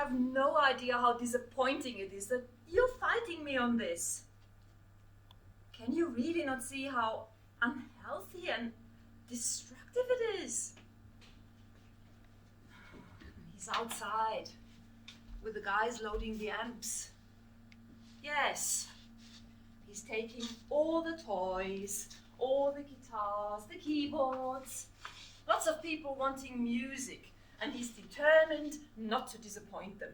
have no idea how disappointing it is that you're fighting me on this. Can you really not see how unhealthy and destructive it is? He's outside with the guys loading the amps. Yes, he's taking all the toys, all the guitars, the keyboards. Lots of people wanting music, and he's determined not to disappoint them.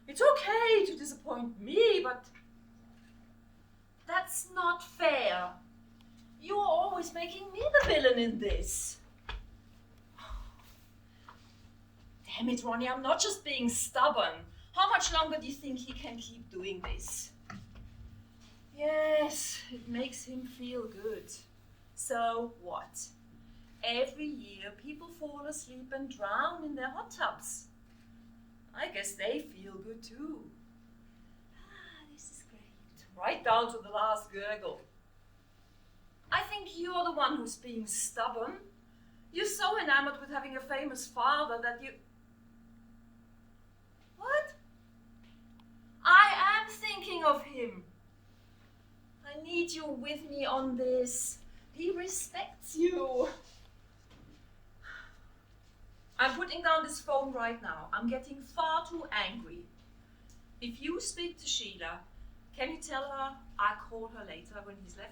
It's okay to disappoint me, but that's not fair. You're always making me the villain in this. Damn it, Ronnie, I'm not just being stubborn. How much longer do you think he can keep doing this? Yes, it makes him feel good. So what? Every year people fall asleep and drown in their hot tubs. I guess they feel good too. This is great. Right down to the last gurgle. I think you're the one who's being stubborn. You're so enamored with having a famous father that you... What? I am thinking of him. I need you with me on this. He respects you. I'm putting down this phone right now. I'm getting far too angry. If you speak to Sheila, can you tell her I'll call her later when he's left?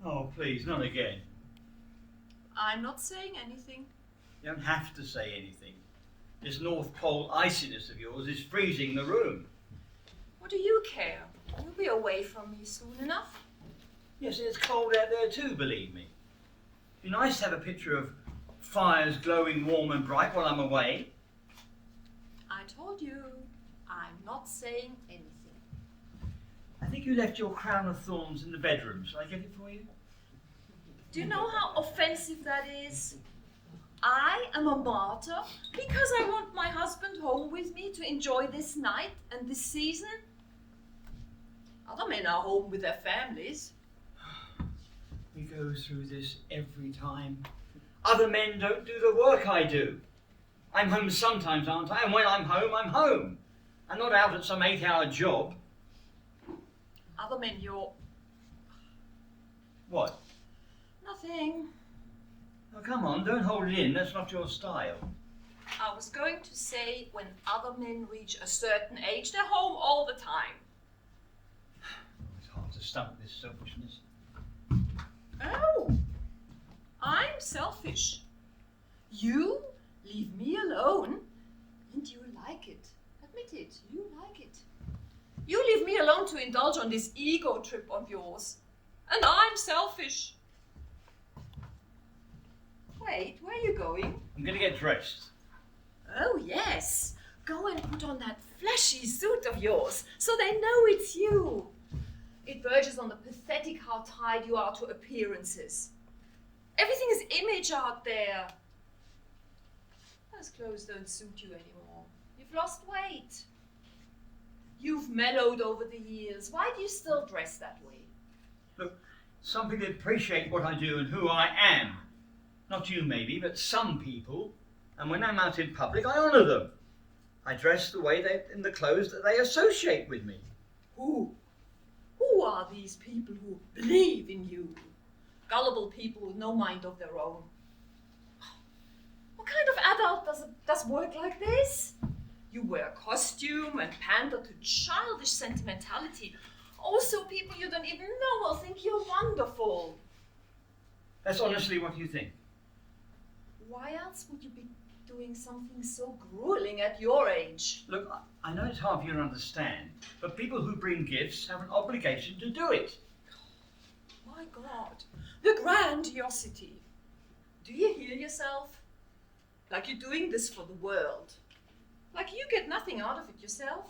Oh, please, not again. I'm not saying anything. You don't have to say anything. This North Pole iciness of yours is freezing the room. What do you care? You'll be away from me soon enough. Yes, it's cold out there too, believe me. It'd be nice to have a picture of fires glowing warm and bright while I'm away. I told you, I'm not saying anything. I think you left your crown of thorns in the bedroom. Shall I get it for you? Do you know how offensive that is? I am a martyr because I want my husband home with me to enjoy this night and this season. Other men are home with their families. We go through this every time. Other men don't do the work I do. I'm home sometimes, aren't I? And when I'm home. I'm not out at some 8-hour job. Other men, you're... What? Nothing. Oh, come on, don't hold it in. That's not your style. I was going to say when other men reach a certain age, they're home all the time. It's hard to stomach this selfishness. Oh, I'm selfish. You leave me alone and you like it. Admit it, you like it. You leave me alone to indulge on this ego trip of yours. And I'm selfish. Wait, where are you going? I'm going to get dressed. Oh, yes. Go and put on that flashy suit of yours so they know it's you. It verges on the pathetic how tied you are to appearances. Everything is image out there. Those clothes don't suit you anymore. You've lost weight. You've mellowed over the years. Why do you still dress that way? Look, some people appreciate what I do and who I am. Not you maybe, but some people. And when I'm out in public, I honour them. I dress the way in the clothes that they associate with me. Who? Who are these people who believe in you? Gullible people with no mind of their own. What kind of adult does work like this? You wear a costume and pander to childish sentimentality. Also, people you don't even know will think you're wonderful. That's honestly what you think. Why else would you be doing something so grueling at your age? Look, I know it's hard for you to understand, but people who bring gifts have an obligation to do it. My God, the grandiosity. Do you hear yourself? Like you're doing this for the world. Like you get nothing out of it yourself.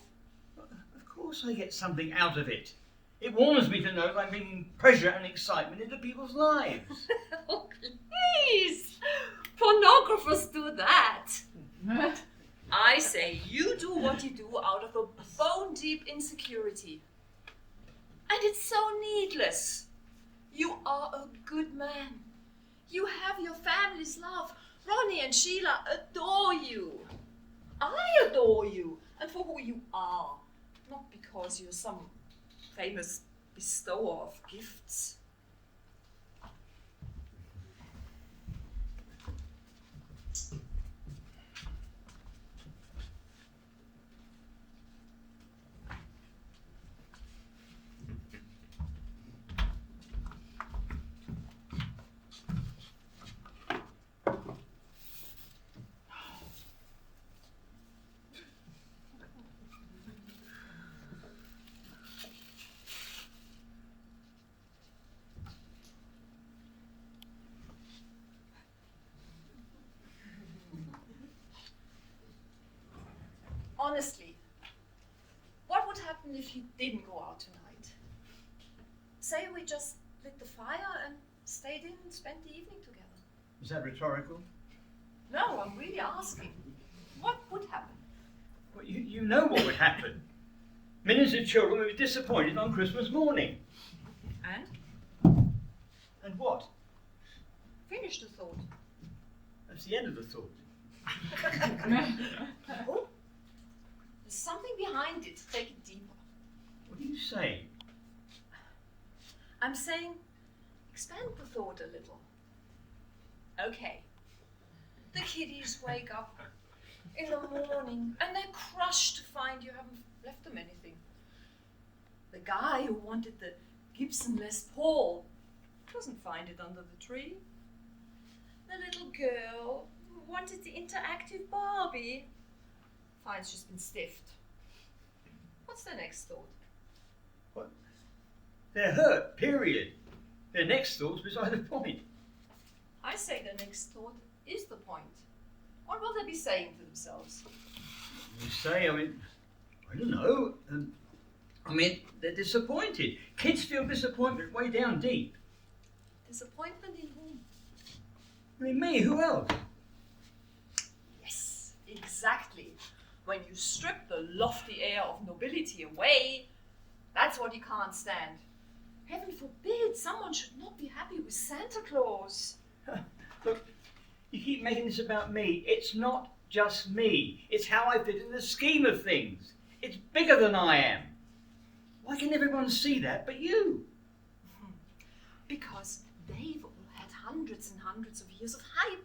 Of course I get something out of it. It warms me to know that I'm bringing pleasure and excitement into people's lives. Oh, please! Pornographers deep insecurity. And it's so needless. You are a good man. You have your family's love. Ronnie and Sheila adore you. I adore you, and for who you are, not because you're some famous bestower of gifts. Honestly, what would happen if you didn't go out tonight? Say we just lit the fire and stayed in and spent the evening together. Is that rhetorical? No, I'm really asking. What would happen? Well, you know what would happen. Millions of children would be disappointed on Christmas morning. And? And what? Finish the thought. That's the end of the thought. Oh, there's something behind it. Take it deeper. What are you saying? I'm saying expand the thought a little. Okay. The kiddies wake up in the morning and they're crushed to find you haven't left them anything. The guy who wanted the Gibson Les Paul doesn't find it under the tree. The little girl who wanted the interactive Barbie finds she's been stiffed. What's the next thought? What? They're hurt, period. Their next thought's beside the point. I say the next thought is the point. What will they be saying to themselves? You say, I don't know. They're disappointed. Kids feel disappointment way down deep. Disappointment in whom? In me, who else? Yes, exactly. When you strip the lofty air of nobility away, that's what you can't stand. Heaven forbid someone should not be happy with Santa Claus. Look, you keep making this about me. It's not just me. It's how I fit in the scheme of things. It's bigger than I am. Why can everyone see that but you? Because they've all had hundreds and hundreds of years of hype.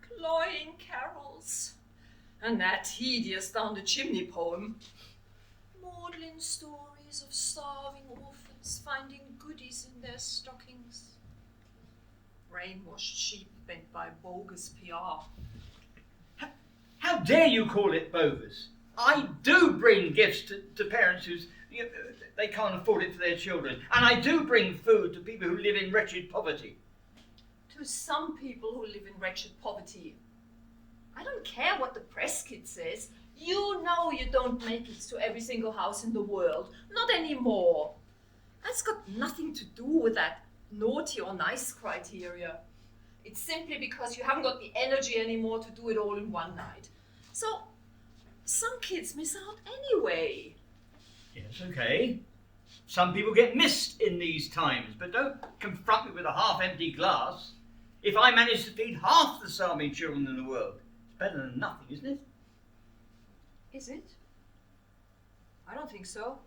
Cloying carols. And that tedious down the chimney poem. Maudlin stories of starving orphans finding goodies in their stockings. Brainwashed sheep bent by bogus PR. How dare you call it bogus? I do bring gifts to parents who's they can't afford it for their children. And I do bring food to people who live in wretched poverty. To some people who live in wretched poverty. I don't care what the press kid says. You know you don't make it to every single house in the world. Not anymore. That's got nothing to do with that naughty or nice criteria. It's simply because you haven't got the energy anymore to do it all in one night. So, some kids miss out anyway. Yes, okay. Some people get missed in these times, but don't confront me with a half-empty glass. If I manage to feed half the starving children in the world, it's better than nothing, isn't it? Is it? I don't think so.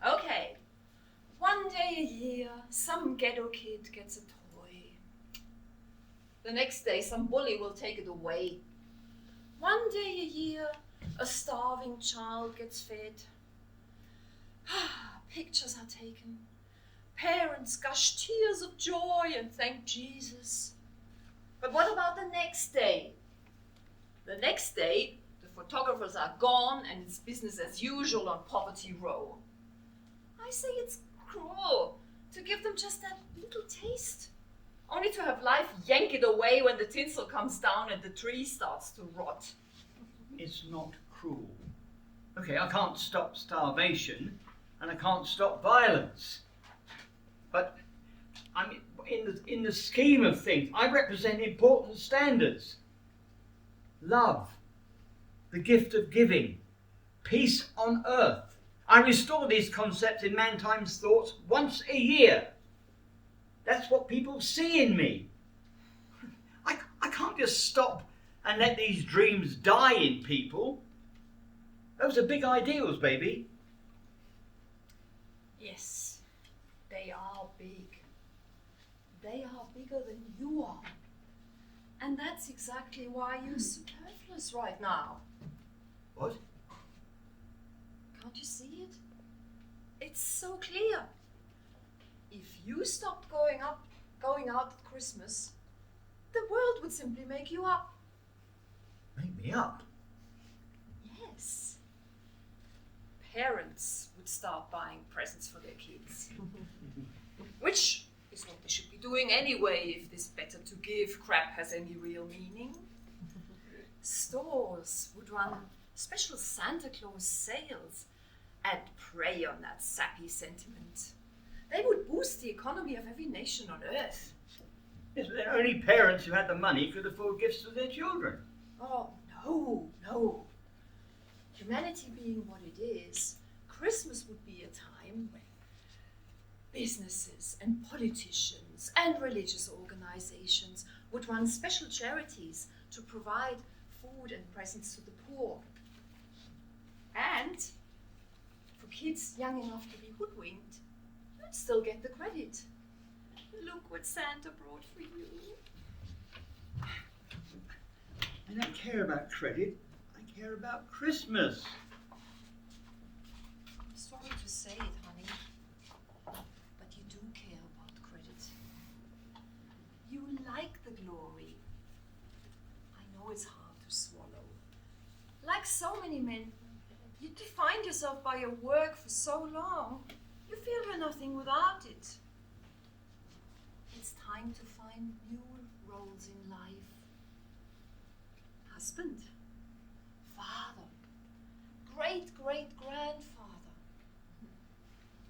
Okay. One day a year, some ghetto kid gets a toy. The next day, some bully will take it away. One day a year, a starving child gets fed. Pictures are taken. Parents gush tears of joy and thank Jesus. But what about the next day? The next day, the photographers are gone and it's business as usual on Poverty Row. I say it's cruel to give them just that little taste, only to have life yank it away when the tinsel comes down and the tree starts to rot. It's not cruel. Okay, I can't stop starvation and I can't stop violence. But in the scheme of things, I represent important standards. Love, the gift of giving, peace on earth. I restore these concepts in mankind's thoughts once a year. That's what people see in me. I can't just stop and let these dreams die in people. Those are big ideals, baby. Yes, they are big. They are bigger than you are. And that's exactly why you're superfluous right now. What? Can't you see it? It's so clear. If you stopped going out at Christmas, the world would simply make you up. Make me up? Yes. Parents would start buying presents for their kids. Which is what they should be doing anyway, if this better to give crap has any real meaning. Stores would run special Santa Claus sales and prey on that sappy sentiment. They would boost the economy of every nation on earth. Yes, but only parents who had the money could afford gifts for their children. Oh, no. Humanity being what it is, Christmas would be a time when businesses and politicians and religious organizations would run special charities to provide food and presents to the poor. And for kids young enough to be hoodwinked, you'd still get the credit. Look what Santa brought for you. I don't care about credit. I care about Christmas. I'm sorry to say it, honey, but you do care about credit. You like the glory. I know it's hard to swallow. Like so many men, you defined yourself by your work for so long, you feel you're nothing without it. It's time to find new roles in life. Husband, father, great-great-grandfather.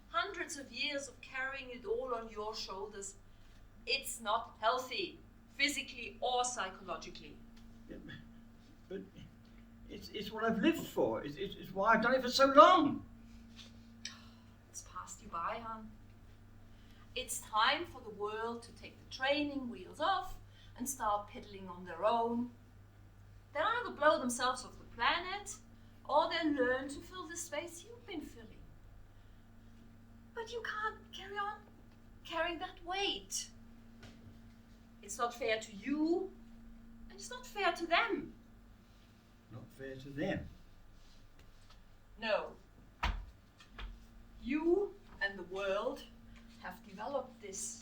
Hundreds of years of carrying it all on your shoulders. It's not healthy, physically or psychologically. Yeah, but it's what I've lived for. It's why I've done it for so long. It's passed you by, hon. It's time for the world to take the training wheels off and start pedaling on their own. They'll either blow themselves off the planet or they'll learn to fill the space you've been filling. But you can't carry on carrying that weight. It's not fair to you, and it's not fair to them. Not fair to them. No. You and the world have developed this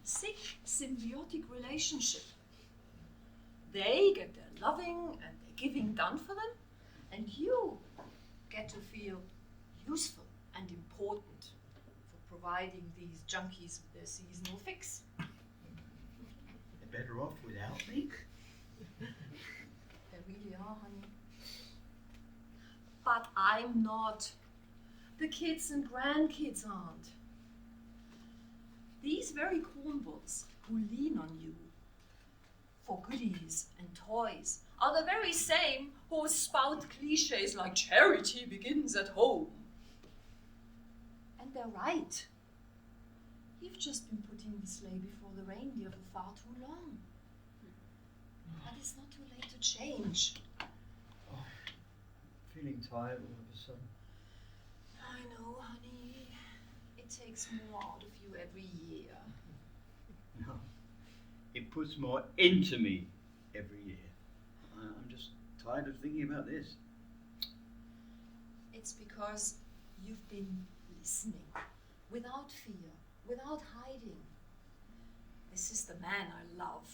sick symbiotic relationship. They get their loving and their giving done for them, and you get to feel useful and important for providing these junkies with their seasonal fix. They're better off without me. They really are, honey. But I'm not. The kids and grandkids aren't. These very cornballs who lean on you for goodies and toys are the very same who spout cliches like charity begins at home. And they're right. You've just been putting the sleigh before the reindeer for far too long. But it's not too late to change. Oh, feeling tired all of a sudden. I know, honey. It takes more out of you every year. No, it puts more into me every year. I'm just tired of thinking about this. It's because you've been listening, without fear, without hiding. This is the man I love,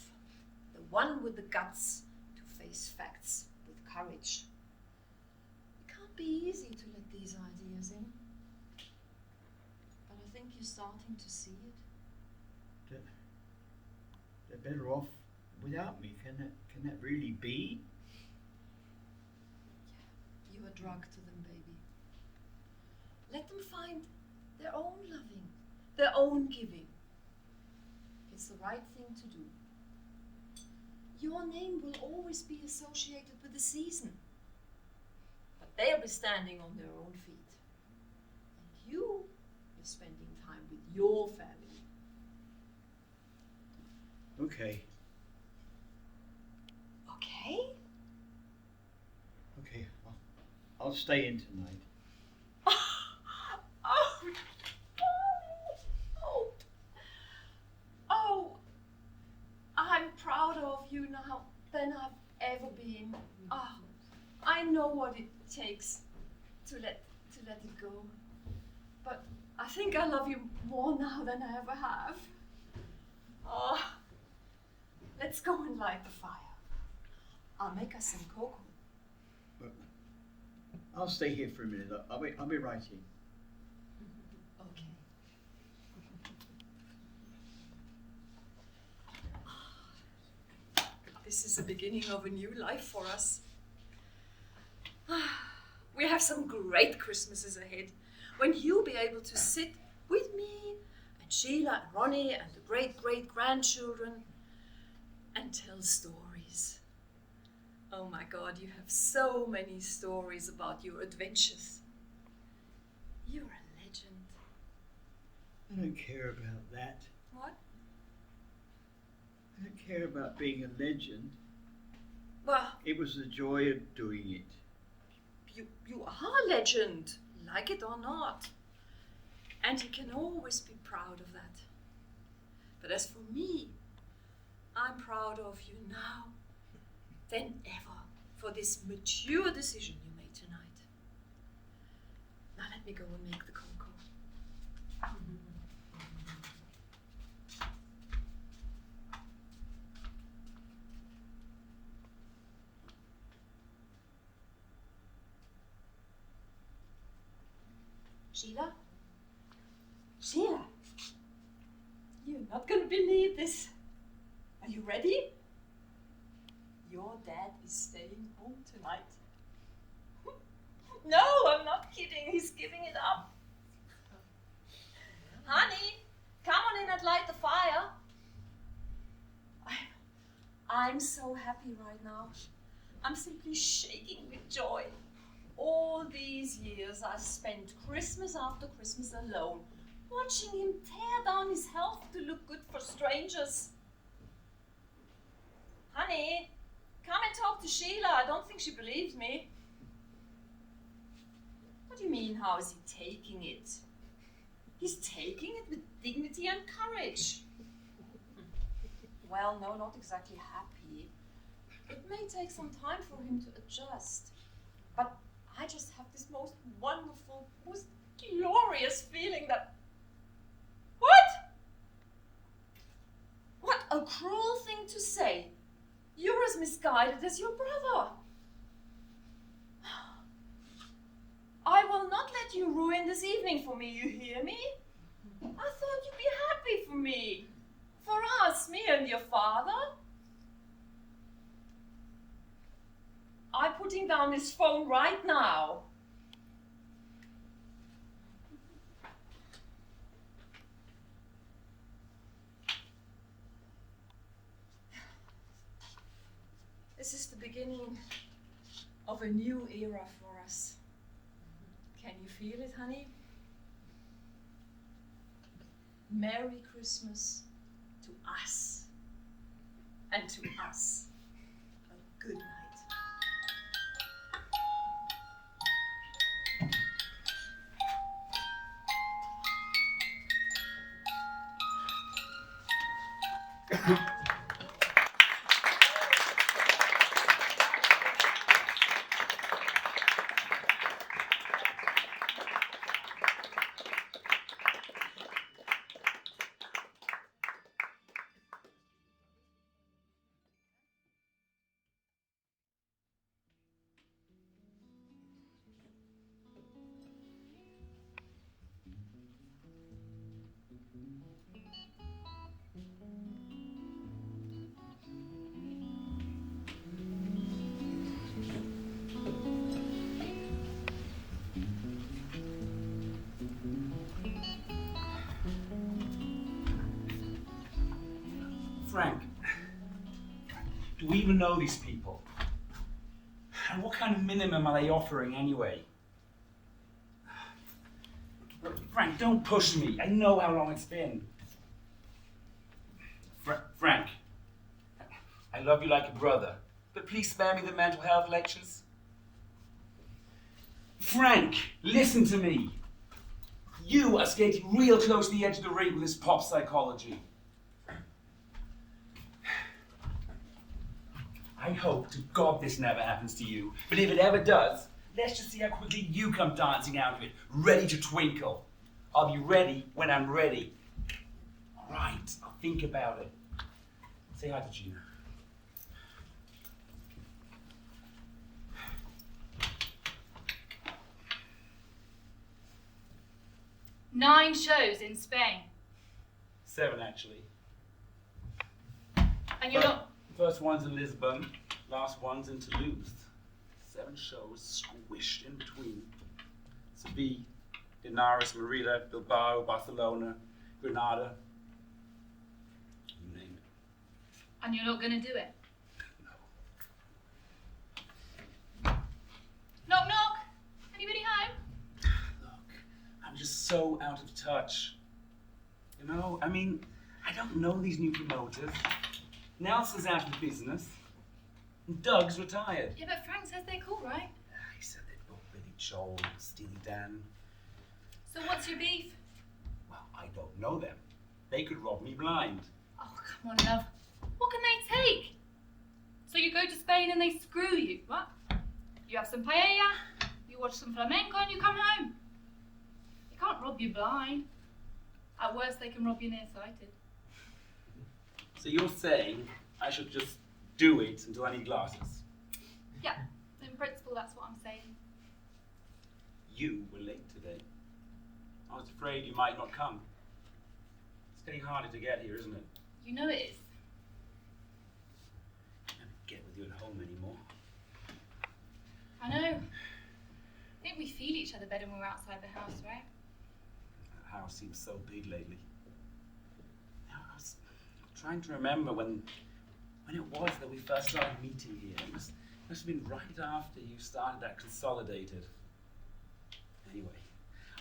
the one with the guts to face facts with courage. It can't be easy to let these ideas in, but I think you're starting to see it. They're better off without me. Can that really be? Yeah, you're a drug to them, baby. Let them find their own loving, their own giving. It's the right thing to do. Your name will always be associated with the season. But they'll be standing on their own feet. And you be spending time with your family. Okay. Okay? Okay, I'll stay in tonight. Oh, I'm prouder of you now than I've ever been. Oh, I know what it takes to let it go. But I think I love you more now than I ever have. Oh, let's go and light the fire. I'll make us some cocoa. I'll stay here for a minute. I'll be right in. Okay. This is the beginning of a new life for us. We have some great Christmases ahead when you'll be able to sit with me and Sheila and Ronnie and the great-great-grandchildren and tell stories. Oh my God, you have so many stories about your adventures. You're a legend. I don't care about that. What? I don't care about being a legend. Well, It was the joy of doing it. you are a legend, like it or not. And you can always be proud of that. But as for me, I'm prouder of you now than ever for this mature decision you made tonight. Now let me go and make the cocoa. Sheila? Sheila? You're not going to believe this. Are you ready? Your dad is staying home tonight. No, I'm not kidding. He's giving it up. Honey, come on in and light the fire. I'm so happy right now. I'm simply shaking with joy. All these years I spent Christmas after Christmas alone, watching him tear down his health to look good for strangers. Honey, come and talk to Sheila. I don't think she believes me. What do you mean, how is he taking it? He's taking it with dignity and courage. Well, no, not exactly happy. It may take some time for him to adjust. But I just have this most wonderful, most glorious feeling that... What? What a cruel thing to say. You're as misguided as your brother. I will not let you ruin this evening for me, you hear me? I thought you'd be happy for me. For us, me and your father. I'm putting down this phone right now. This is the beginning of a new era for us. Can you feel it, honey? Merry Christmas to us. And to us, a good night. Frank, do we even know these people? And what kind of minimum are they offering anyway? Frank, don't push me. I know how long it's been. Frank, I love you like a brother, but please spare me the mental health lectures. Frank, listen to me. You are skating real close to the edge of the rink with this pop psychology. I hope to God this never happens to you, but if it ever does, let's just see how quickly you come dancing out of it, ready to twinkle. I'll be ready when I'm ready. All right, I'll think about it. Say hi to Gina. Nine shows in Spain. 7, actually. And you're not... First one's in Lisbon, last one's in Toulouse. 7 shows squished in between. Seville, Linares, Merida, Bilbao, Barcelona, Granada. You name it. And you're not going to do it? No. Knock, knock. Anybody home? Look, I'm just so out of touch. You know, I mean, I don't know these new promoters. Nelson's out of business. And Doug's retired. Yeah, but Frank says they're cool, right? He said they'd booked Billy Joel, Steely Dan. So what's your beef? Well, I don't know them. They could rob me blind. Oh, come on, love. What can they take? So you go to Spain and they screw you, what? You have some paella, you watch some flamenco and you come home. They can't rob you blind. At worst, they can rob you nearsighted. So you're saying I should just do it until I need glasses? Yeah, in principle, that's what I'm saying. You were late today. I was afraid you might not come. It's getting harder to get here, isn't it? You know it is. I never get with you at home anymore. I know. I think we feel each other better when we're outside the house, right? That house seems so big lately. Now, I was trying to remember when it was that we first started meeting here. It must have been right after you started that Consolidated. Anyway,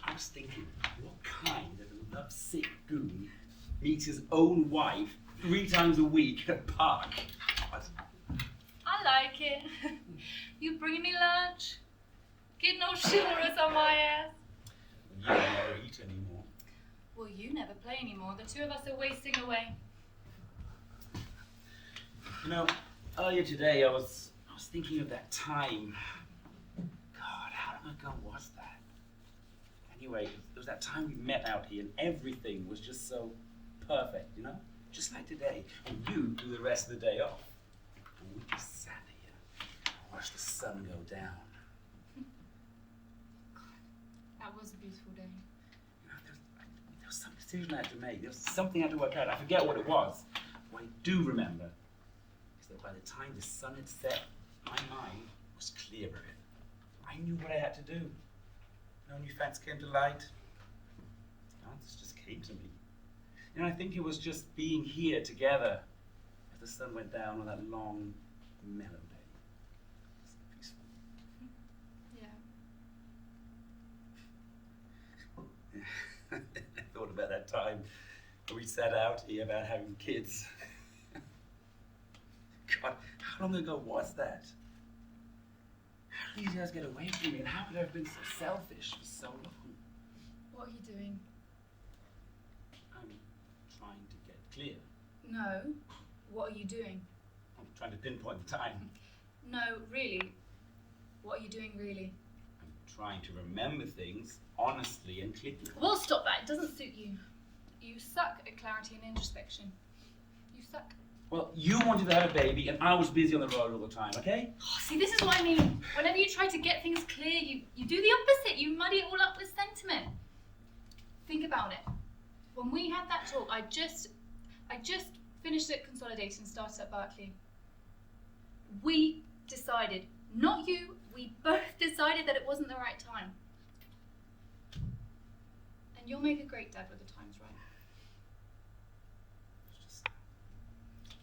I was thinking, what kind of a lovesick goon meets his own wife 3 times a week at a park? What? I like it. You bring me lunch. Get no chivalrous on my ass. You never eat anymore. Well, you never play anymore. The two of us are wasting away. You know, earlier today I was thinking of that time. God, how long ago was that? Anyway, it was that time we met out here and everything was just so perfect, you know? Just like today. And you do the rest of the day off. And we just sat here and watched the sun go down. That was a beautiful day. You know, there was some decision I had to make. There was something I had to work out. I forget what it was. What I do remember is that by the time the sun had set, my mind was clear of it. I knew what I had to do. No new facts came to light. The answers just came to me. And I think it was just being here together as the sun went down on that long, mellow day. Just peaceful. Yeah. I thought about that time when we set out here about having kids. God, how long ago was that? How did these guys get away from me, and how could I have been so selfish for so long? What are you doing? I'm trying to get clear. No. What are you doing? I'm trying to pinpoint the time. No, really. What are you doing, really? I'm trying to remember things honestly and clearly. Well, stop that. It doesn't suit you. You suck at clarity and introspection. You suck. Well, you wanted to have a baby, and I was busy on the road all the time, okay? Oh, see, this is what I mean. Whenever you try to get things clear, you do the opposite. You muddy it all up with sentiment. Think about it. When we had that talk, I just finished at Consolidated and started at Berkeley. We decided, not you, we both decided that it wasn't the right time. And you'll make a great dad when the time's right.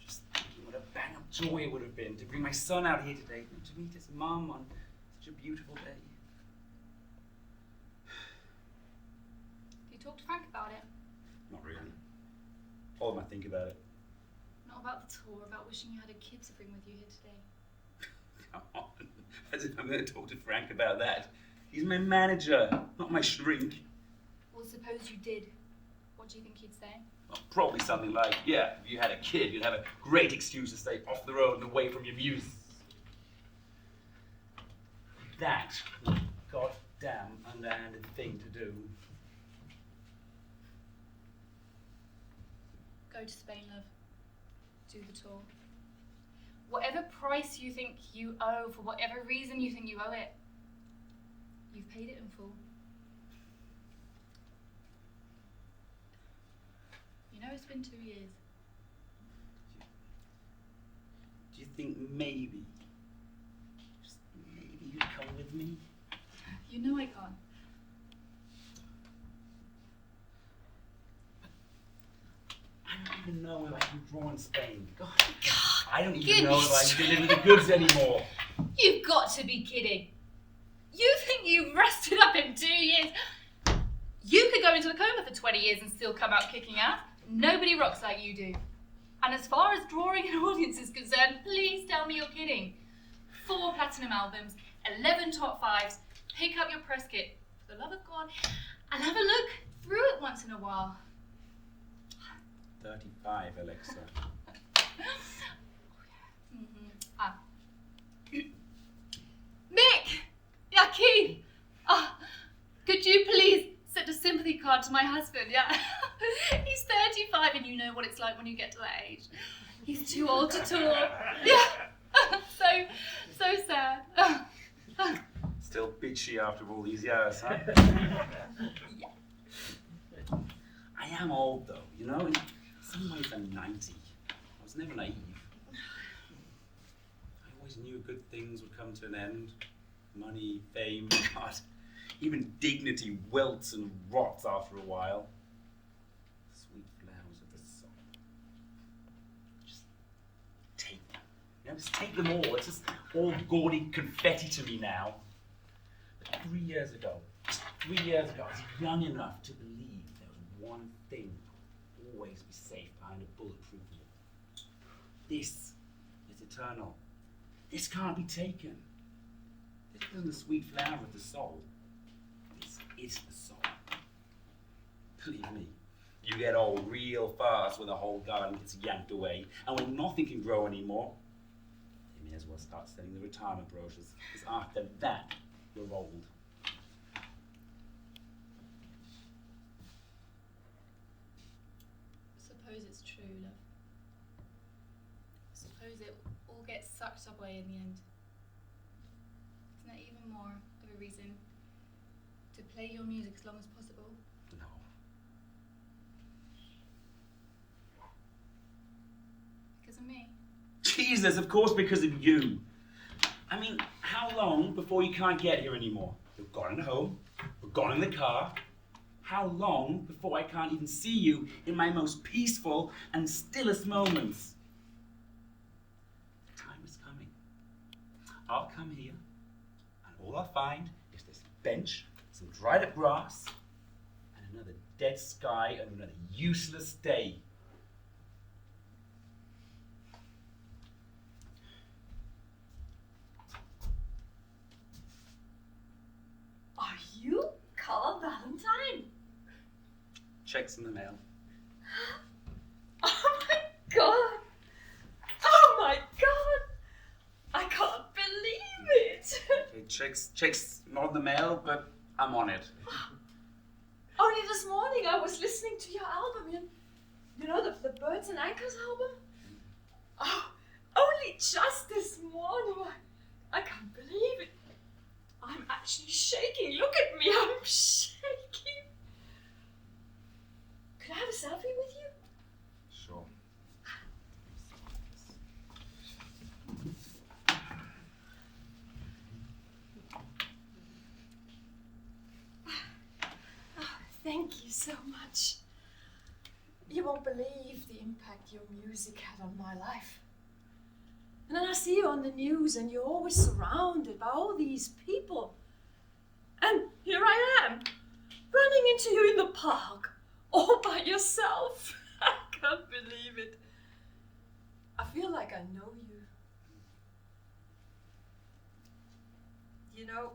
Just thinking what a bang of joy it would have been to bring my son out here today and to meet his mum on such a beautiful day. You talked to Frank about it? Not really. All I think about it. Not about the tour, about wishing you had a kid to bring with you here today. Come on. As if I'm going to talk to Frank about that. He's my manager, not my shrink. Well, suppose you did. What do you think he'd say? Well, probably something like, yeah, if you had a kid, you'd have a great excuse to stay off the road and away from your music. That was a goddamn underhanded thing to do. Go to Spain, love. Do the tour. Whatever price you think you owe, for whatever reason you think you owe it, you've paid it in full. You know, it's been 2 years. Do you think maybe, just maybe you'd come with me? You know I can't. I don't even know if I can draw in Spain. God, God, I don't even give know me if I can deliver the goods anymore. You've got to be kidding. You think you've rested up in 2 years? You could go into a coma for 20 years and still come out kicking ass. Nobody rocks like you do. And as far as drawing an audience is concerned, please tell me you're kidding. 4 platinum albums, 11 top 5s, pick up your press kit, for the love of God, and have a look through it once in a while. 35, Alexa. Mick! Yeah, Keith! Could you please send a sympathy card to my husband, yeah? He's 35 and you know what it's like when you get to that age. He's too old to tour. Yeah. so sad. Still bitchy after all these years, huh? Yeah. I am old though, you know? In some ways I'm 90. I was never naive. I always knew good things would come to an end. Money, fame, God, even dignity wilts and rots after a while. Sweet flowers of the soul. Just take them. You know, just take them all. It's just all gaudy confetti to me now. But 3 years ago, just 3 years ago, I was young enough to believe there was one thing that would always be safe behind a bulletproof wall. This is eternal. This can't be taken. This isn't the sweet flower of the soul. This is the soul. Believe me, you get old real fast when the whole garden gets yanked away, and when nothing can grow anymore, you may as well start selling the retirement brochures, because after that, you're old. Suppose it's true, love. Suppose it all gets sucked away in the end. Isn't that even more of a reason to play your music as long as possible? No. Because of me? Jesus, of course because of you. I mean, how long before you can't get here anymore? You're gone at home, we're gone in the car. How long before I can't even see you in my most peaceful and stillest moments? The time is coming. I'll come here, and all I'll find is this bench, some dried up grass, and another dead sky and another useless day. Are you Carl Valentine? Checks in the mail. Oh my god! Oh my god! I can't believe it! Okay, checks not in the mail, but I'm on it. Only this morning I was listening to your album, you know the Birds and Anchors album? Oh, only just this morning. I can't believe it. I'm actually shaking. Look at me, I'm shaking. Could I have a selfie with you? Sure. Oh, thank you so much. You won't believe the impact your music had on my life. I see you on the news and you're always surrounded by all these people. And here I am, running into you in the park, all by yourself. I can't believe it. I feel like I know you. You know,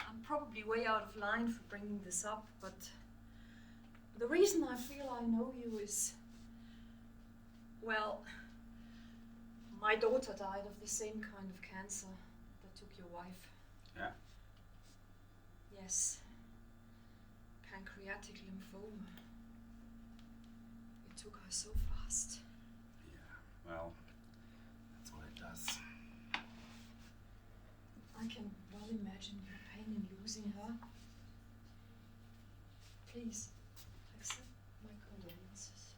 I'm probably way out of line for bringing this up, but the reason I feel I know you is, well, my daughter died of the same kind of cancer that took your wife. Yeah. Yes. Pancreatic lymphoma. It took her so fast. Yeah, well, that's what it does. I can well imagine your pain in losing her. Please, accept my condolences.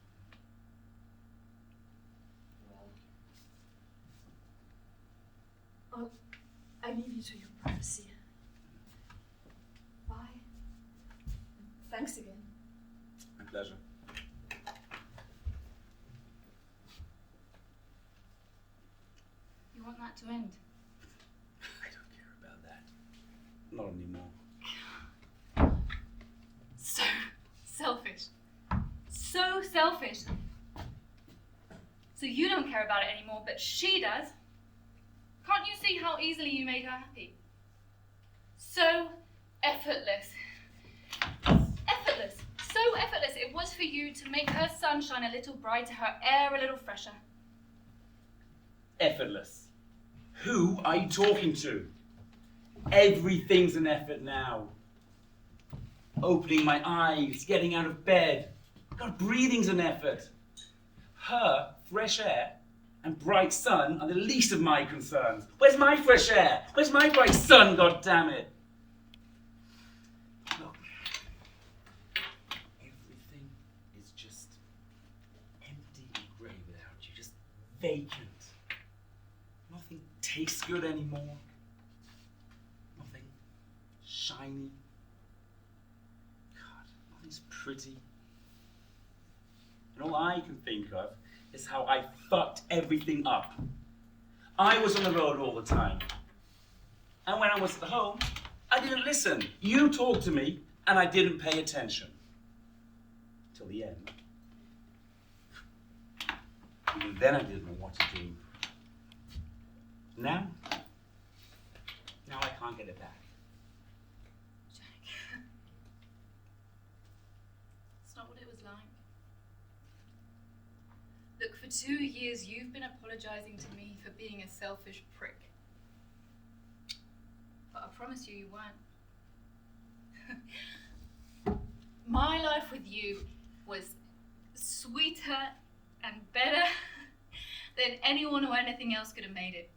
Well, I leave you to your privacy. Bye. Thanks again. My pleasure. You want that to end? I don't care about that. Not anymore. So selfish. So selfish. So you don't care about it anymore, but she does. Can't you see how easily you made her happy? So effortless. Effortless. So effortless it was for you to make her sun shine a little brighter, her air a little fresher. Effortless. Who are you talking to? Everything's an effort now. Opening my eyes, getting out of bed. God, breathing's an effort. Her fresh air and bright sun are the least of my concerns. Where's my fresh air? Where's my bright sun, God damn it? Look, everything is just empty and grey without you, just vacant. Nothing tastes good anymore. Nothing shiny. God, nothing's pretty. And all I can think of is how I fucked everything up. I was on the road all the time. And when I was at home, I didn't listen. You talked to me, and I didn't pay attention. Till the end. Even then I didn't know what to do. Now I can't get it back. Jack. It's not what it was like. Look, for 2 years you've been apologizing to me for being a selfish prick. But I promise you weren't. My life with you was sweeter and better than anyone or anything else could have made it.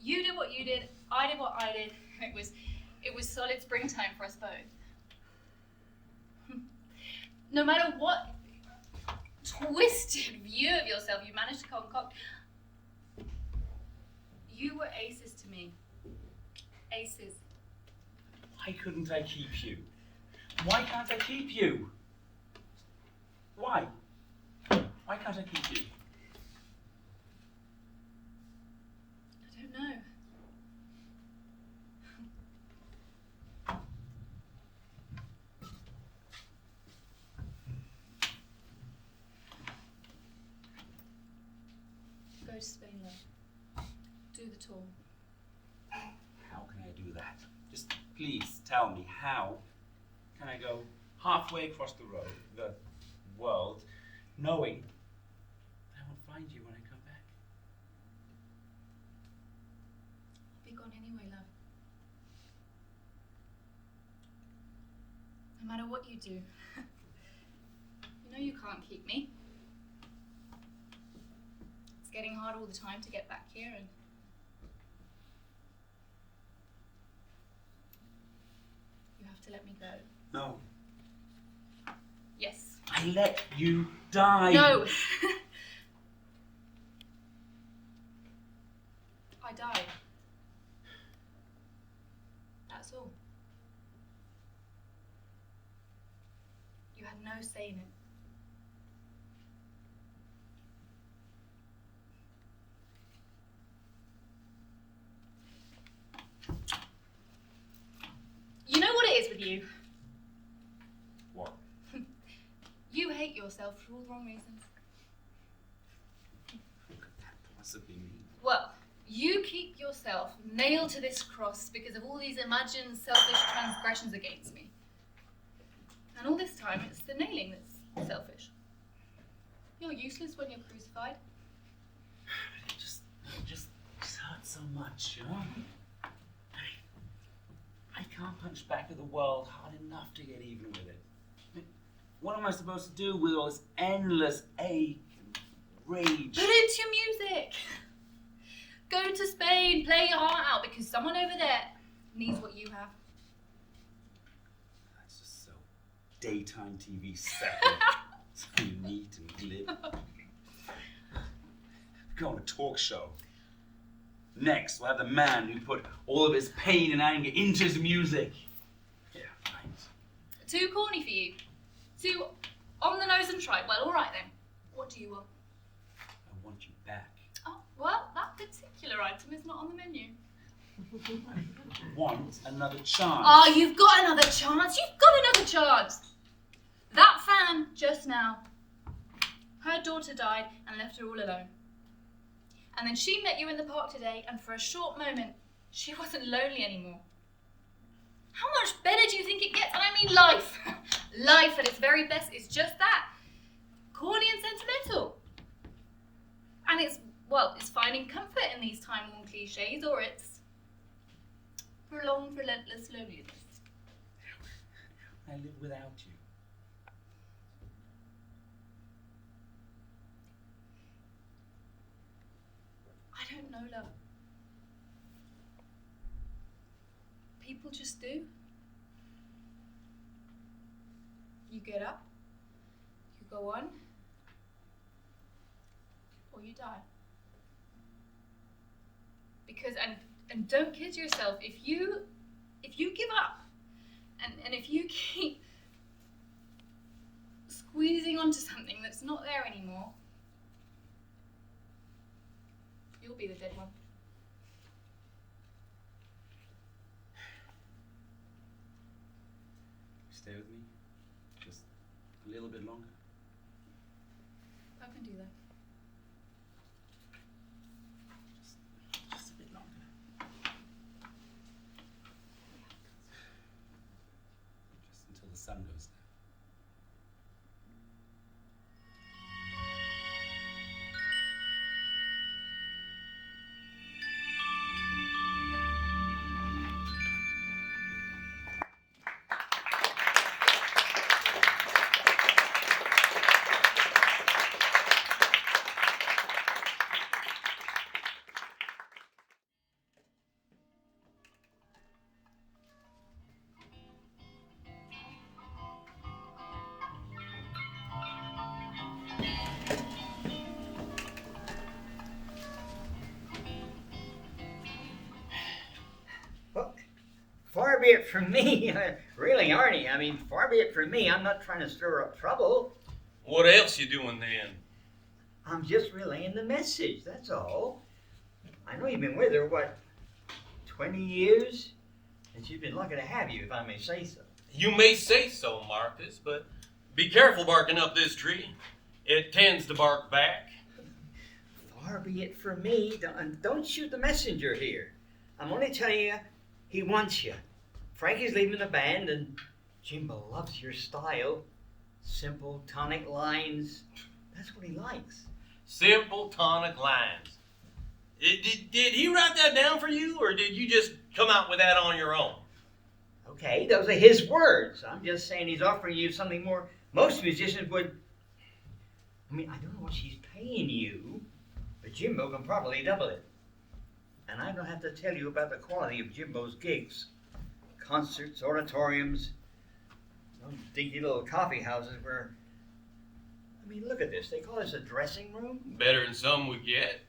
You did what you did, I did what I did. It was solid springtime for us both. No matter what twisted view of yourself you managed to concoct, you were aces to me. Aces. Why couldn't I keep you? Why can't I keep you? Why? Why can't I keep you? I don't know. Go to Spain, love. Do the tour. How can I do that? Just please tell me, how can I go halfway across the road, the world, knowing I won't find you when I come back? I'll be gone anyway, love. No matter what you do. You know you can't keep me. It's getting hard all the time to get back here, and you have to let me go. No. Yes. I let you die. No. I died. That's all. You had no say in it. you. What? You hate yourself for all the wrong reasons. What could that possibly mean? Well, you keep yourself nailed to this cross because of all these imagined selfish transgressions against me. And all this time, it's the nailing that's selfish. You're useless when you're crucified. It just hurts so much, you know? I can't punch back at the world hard enough to get even with it. What am I supposed to do with all this endless ache and rage? Put it to music. Go to Spain, play your heart out because someone over there needs what you have. That's just so daytime TV second. So neat and glib. Go on a talk show. Next, we'll have the man who put all of his pain and anger into his music. Yeah, right. Too corny for you. Too on the nose and trite. Well, all right then. What do you want? I want you back. Oh, well, that particular item is not on the menu. I want another chance. Oh, you've got another chance. You've got another chance. That fan just now. Her daughter died and left her all alone. And then she met you in the park today, and for a short moment, she wasn't lonely anymore. How much better do you think it gets? And I mean life. Life at its very best is just that. Corny and sentimental. And it's finding comfort in these time-worn cliches, or it's prolonged, relentless loneliness. I live without you. I don't know, love. People just do. You get up, you go on, or you die. Because, and don't kid yourself, if you give up, and if you keep squeezing onto something that's not there anymore, you'll be the dead one. Stay with me. Just a little bit longer. I can do that. Just a bit longer. Just until the sun goes down. Far be it from me, really, Arnie. I mean, far be it from me. I'm not trying to stir up trouble. What else you doing then? I'm just relaying the message, that's all. I know you've been with her, what, 20 years? And she's been lucky to have you, if I may say so. You may say so, Marcus, but be careful barking up this tree. It tends to bark back. Far be it from me. Don't shoot the messenger here. I'm only telling you, he wants you. Frankie's leaving the band, and Jimbo loves your style. Simple, tonic lines. That's what he likes. Simple tonic lines. Did he write that down for you, or did you just come out with that on your own? Okay, those are his words. I'm just saying he's offering you something more. Most musicians would. I mean, I don't know what she's paying you, but Jimbo can probably double it. And I don't have to tell you about the quality of Jimbo's gigs. Concerts, auditoriums, those dinky little coffee houses where... I mean, look at this. They call this a dressing room? Better than some would get.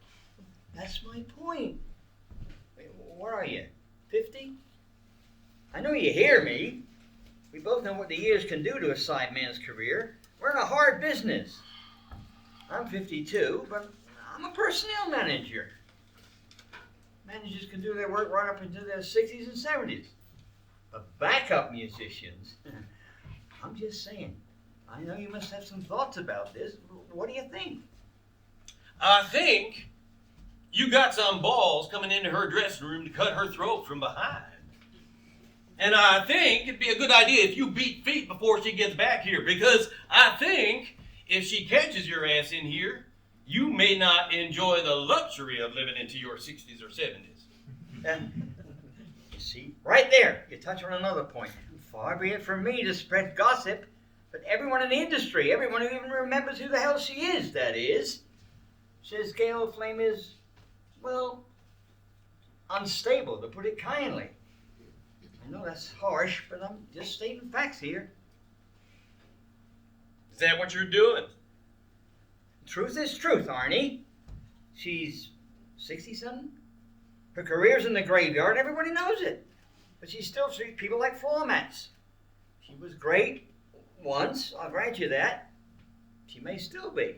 That's my point. Wait, where are you? 50? I know you hear me. We both know what the years can do to a sideman's career. We're in a hard business. I'm 52, but I'm a personnel manager. Managers can do their work right up into their 60s and 70s. But backup musicians? I'm just saying. I know you must have some thoughts about this. What do you think? I think you got some balls coming into her dressing room to cut her throat from behind. And I think it'd be a good idea if you beat feet before she gets back here, because I think if she catches your ass in here, you may not enjoy the luxury of living into your 60s or 70s. You see, right there, you touch on another point. Far be it from me to spread gossip, but everyone in the industry, everyone who even remembers who the hell she is, that is, says Gail Flame is, well, unstable, to put it kindly. I know that's harsh, but I'm just stating facts here. Is that what you're doing? Truth is truth, Arnie. She's 60-something. Her career's in the graveyard, everybody knows it. But she still treats people like floor mats. She was great once, I'll grant you that. She may still be.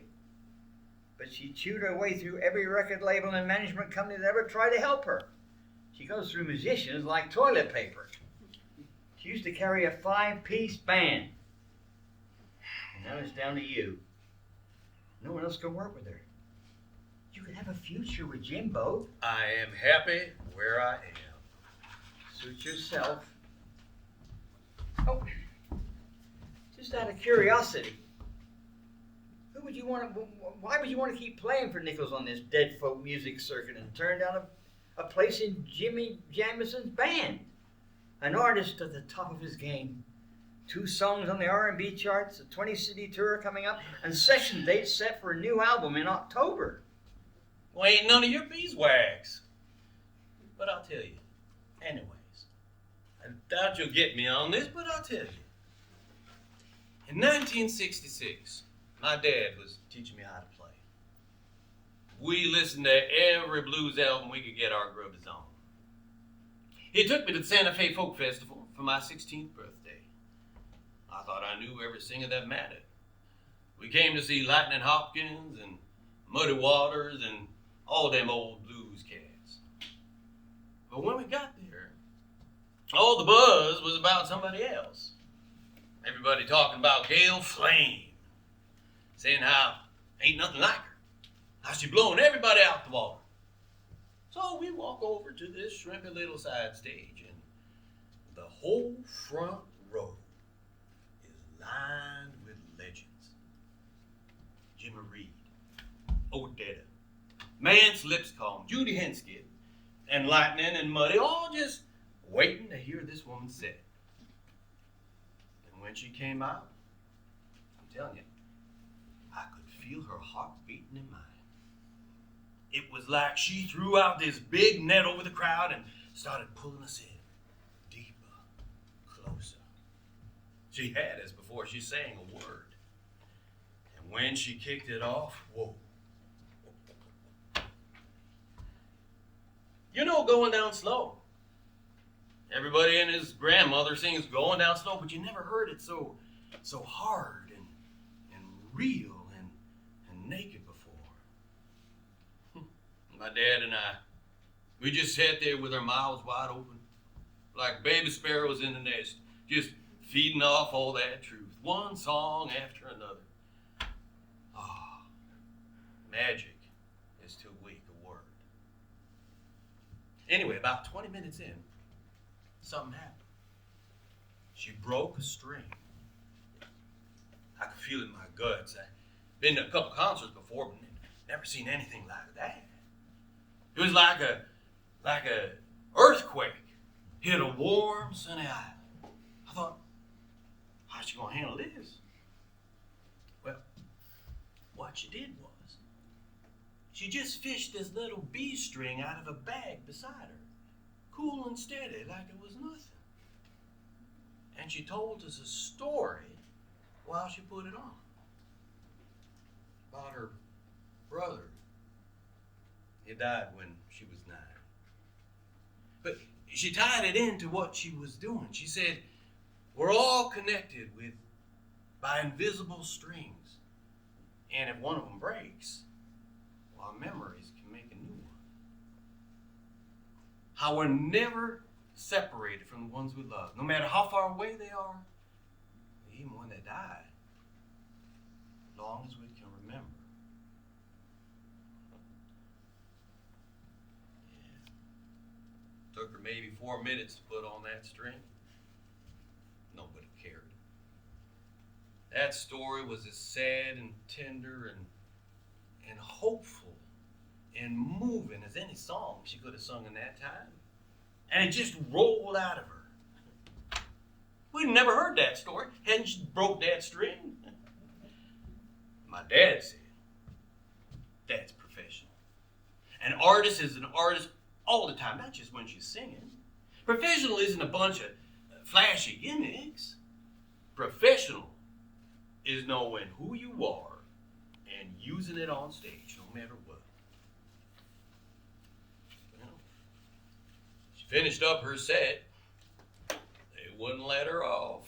But she chewed her way through every record label and management company that ever tried to help her. She goes through musicians like toilet paper. She used to carry a 5-piece band. And now it's down to you. No one else can work with her. You could have a future with Jimbo. I am happy where I am. Suit yourself. Oh, just out of curiosity, why would you want to keep playing for nickels on this dead folk music circuit and turn down a place in Jimmy Jamison's band? An artist at the top of his game. 2 songs on the R&B charts, a 20-city tour coming up, and session dates set for a new album in October. Well, ain't none of your beeswax. But I'll tell you. Anyways, I doubt you'll get me on this, but I'll tell you. In 1966, my dad was teaching me how to play. We listened to every blues album we could get our grubs on. He took me to the Santa Fe Folk Festival for my 16th birthday. I thought I knew every singer that mattered. We came to see Lightning Hopkins and Muddy Waters and all them old blues cats. But when we got there, all the buzz was about somebody else. Everybody talking about Gail Flame, saying how ain't nothing like her, how she blowing everybody out the water. So we walk over to this shrimpy little side stage, and the whole front row is lined with legends. Jimmy Reed, Odetta, Mance Lipscomb, Judy Henskett, and Lightning and Muddy, all just waiting to hear this woman sing. And when she came out, I'm telling you, I could feel her heart beating in mine. It was like she threw out this big net over the crowd and started pulling us in, deeper, closer. She had us before she sang a word. And when she kicked it off, whoa. You know, going down slow. Everybody and his grandmother sings going down slow, but you never heard it so hard and real and naked before. My dad and I, we just sat there with our mouths wide open, like baby sparrows in the nest, just feeding off all that truth, one song after another. Ah, magic is too weak a word. Anyway, about 20 minutes in, something happened. She broke a string. I could feel it in my guts. I'd been to a couple concerts before, but never seen anything like that. It was like a earthquake hit a warm, sunny island. I thought, how's she gonna handle this? Well, what she did was, she just fished this little bee string out of a bag beside her, cool and steady, like it was nothing. And she told us a story while she put it on about her brother. He died when she was 9. But she tied it into what she was doing. She said, we're all connected by invisible strings. And if one of them breaks, well, our memories can make a new one. How we're never separated from the ones we love, no matter how far away they are, even when they die, as long as we can remember. Yeah. Took her maybe 4 minutes to put on that string. Nobody cared. That story was as sad and tender and hopeful and moving as any song she could have sung in that time. And it just rolled out of her. We'd never heard that story. Hadn't she broke that string? My dad said, that's professional. An artist is an artist all the time, not just when she's singing. Professional isn't a bunch of flashy gimmicks. Professional is knowing who you are and using it on stage, no matter what. Well, she finished up her set. They wouldn't let her off.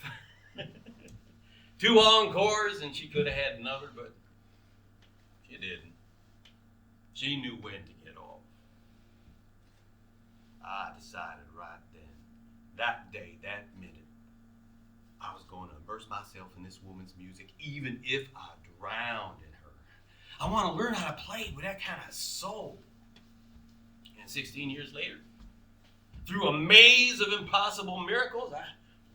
2 encores and she could have had another, but she didn't. She knew when to get off. I decided right then, that day, that minute, I was going to immerse myself in this woman's music, even if I drowned in her. I want to learn how to play with that kind of soul. And 16 years later, through a maze of impossible miracles, I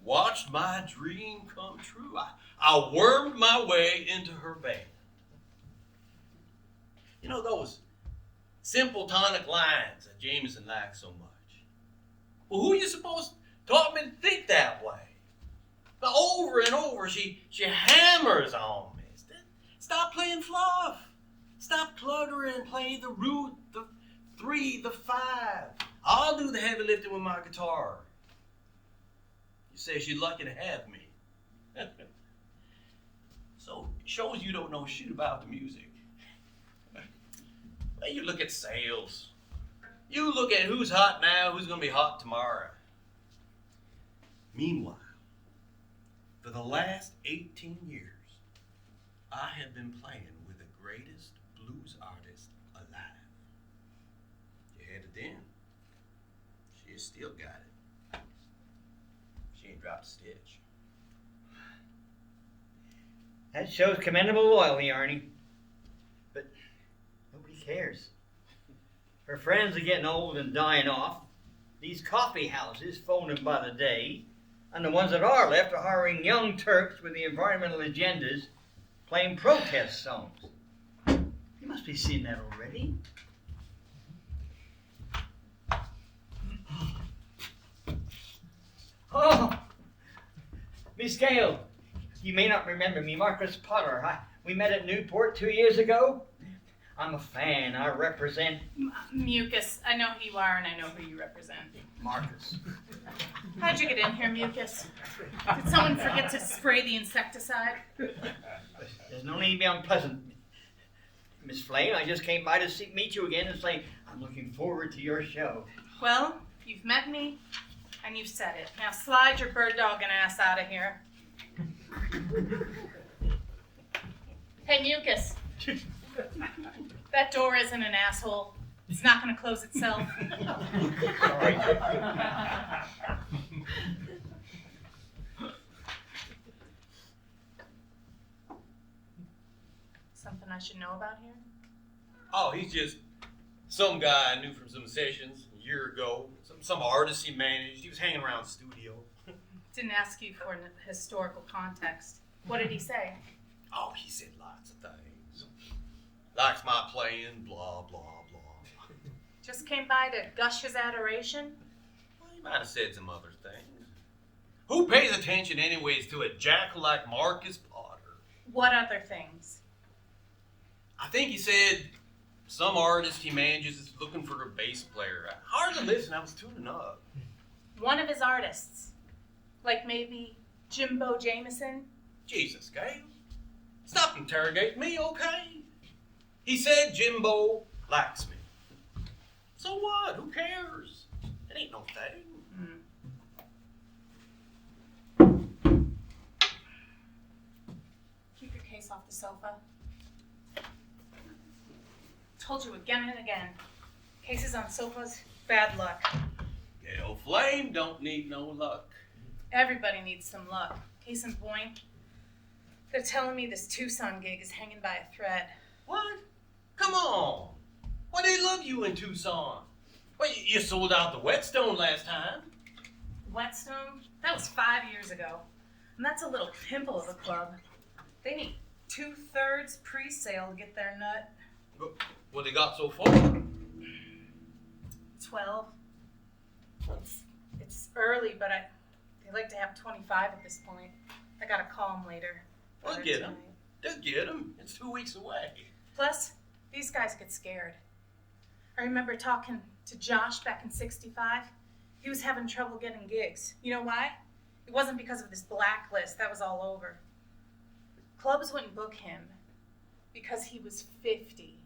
watched my dream come true. I wormed my way into her band. You know those simple tonic lines that Jameson likes so much? Well, who are you supposed to taught me to think that way? But over and over, she hammers on me. Stop playing fluff. Stop cluttering and play the root, the 3, the 5. I'll do the heavy lifting with my guitar. You say she's lucky to have me. So it shows you don't know shit about the music. Well, you look at sales. You look at who's hot now, who's going to be hot tomorrow. Meanwhile, for the last 18 years, I have been playing with the greatest blues artist alive. You had it then. She still got it. She ain't dropped a stitch. That shows commendable loyalty, Arnie. But nobody cares. Her friends are getting old and dying off. These coffee houses phoning by the day. And the ones that are left are hiring young Turks with the environmental agendas playing protest songs. You must be seeing that already. Oh, Miss Gale, you may not remember me, Marcus Potter. We met at Newport 2 years ago. I'm a fan. I represent Mucus. I know who you are and I know who you represent. Marcus. How'd you get in here, Mucus? Did someone forget to spray the insecticide? There's no need to be unpleasant. Miss Flame, I just came by to meet you again and say I'm looking forward to your show. Well, you've met me and you've said it. Now slide your bird dogging ass out of here. Hey, Mucus. That door isn't an asshole. It's not going to close itself. Sorry. Something I should know about here? Oh, he's just some guy I knew from some sessions a year ago. Some artist he managed. He was hanging around the studio. Didn't ask you for historical context. What did he say? Oh, he said lots of things. Likes my playing, blah, blah, blah. Just came by to gush his adoration? Well, he might have said some other things. Who pays attention anyways to a jackal like Marcus Potter? What other things? I think he said some artist he manages is looking for a bass player. I hardly listened, I was tuning up. One of his artists. Like maybe Jimbo Jameson? Jesus, Gail. Stop interrogating me, okay? He said Jimbo likes me. So what? Who cares? It ain't no thing. Keep your case off the sofa. Told you again and again. Cases on sofas, bad luck. Gail Flame don't need no luck. Everybody needs some luck. Case in point, they're telling me this Tucson gig is hanging by a thread. What? Come on. Why they love you in Tucson? Well, you sold out the Whetstone last time. Whetstone? That was 5 years ago. And that's a little pimple of a club. They need 2/3 pre-sale to get their nut. What they got so far? 12. It's early, but they like to have 25 at this point. I gotta call them later. Well, Later get 'em. tonight. They'll get them. It's 2 weeks away. Plus, these guys get scared. I remember talking to Josh back in '65. He was having trouble getting gigs. You know why? It wasn't because of this blacklist. That was all over. Clubs wouldn't book him because he was 50.